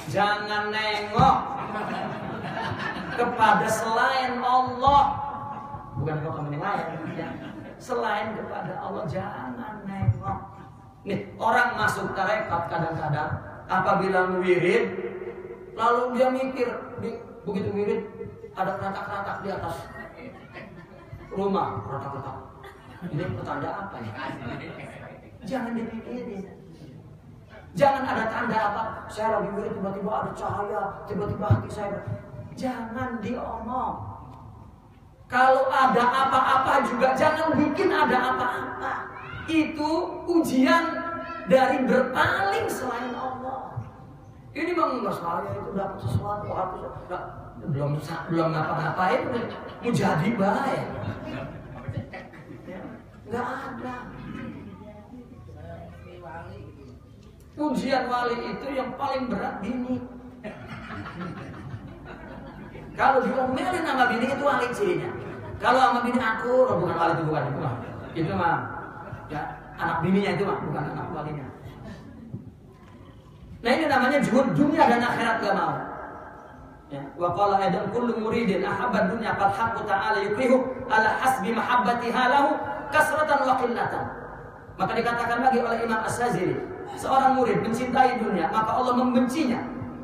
Jangan nengok kepada selain Allah. Bukan kepada yang lain ya. Selain kepada Allah jangan nengok. Nih, orang masuk tarekat kadang-kadang apabila wirid, lalu dia mikir, begitu wirid ada keratak-keratak di atas rumah, keratak-keratak. Ini petanda apa ya? Jangan dipikirin. Jangan ada tanda apa, saya lagi wirid tiba-tiba ada cahaya, tiba-tiba hati saya. Jangan diomong. Kalau ada apa-apa juga jangan bikin ada apa-apa. Itu ujian dari berpaling selain Allah. Ini bang, enggak saya itu dapat sesuatu, aku belum ngapa-ngapain, mau jadi baik. Enggak ada. Ujian wali itu yang paling berat bini. Kalau diomelin sama bini itu wali cirinya. Kalau sama bini aku, bukan wali itu bukan itu mah. Itu mah ya anak bininya itu mah, bukan anak walinya. Nah ini namanya juhud dunia dan akhirat gak mau. Ya, wa qala adam kullu muridin ahabba dunya qad haqqu ta'ala yukrihu ala hasbi mahabbatiha lahu kasratan wa qillatan. Maka dikatakan lagi oleh Imam As-Sazili, seorang murid mencintai dunia, maka Allah membencinya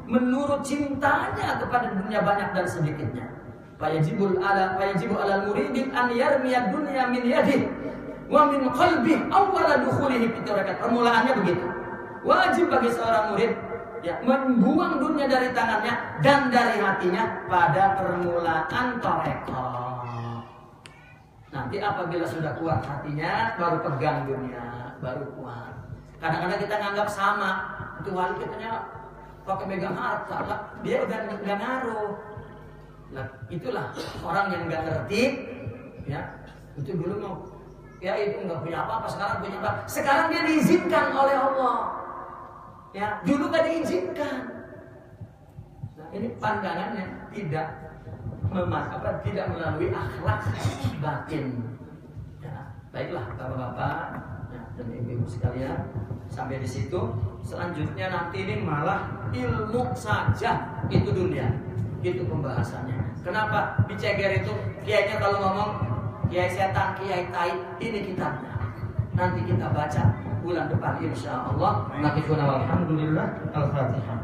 menurut cintanya kepada dunia banyak dan sedikitnya. Fayajibu ala muridin an yarmiya dunya min yadihi wa min qalbihi awwala dukhulihi fi tariqat. Permulaannya begitu. Wajib bagi seorang murid ya membuang dunia dari tangannya dan dari hatinya pada permulaan tarekat. Nanti apabila sudah kuat hatinya, baru pegang dunia, baru kuat. Kadang-kadang kita nganggap sama, itu wali katanya pakai megang harta, lah dia udah nggak ngaruh. Nah itulah orang yang nggak ngerti, ya itu dulu mau, ya itu nggak punya apa-apa, sekarang punya apa? Sekarang dia diizinkan oleh Allah, ya dulu nggak diizinkan. Nah ini pandangannya tidak tidak melalui akhlak batin. Ya, baiklah bapak-bapak ya, dan ibu-ibu sekalian, sampai di situ. Selanjutnya nanti ini malah ilmu saja, itu dunia, itu pembahasannya. Kenapa diceger itu? Kiainya kalau ngomong kiai setan, kiai tai, ini kitabnya. Nanti kita baca bulan depan insyaallah. Nakifuna walhamdulillah. Al-Fatihah.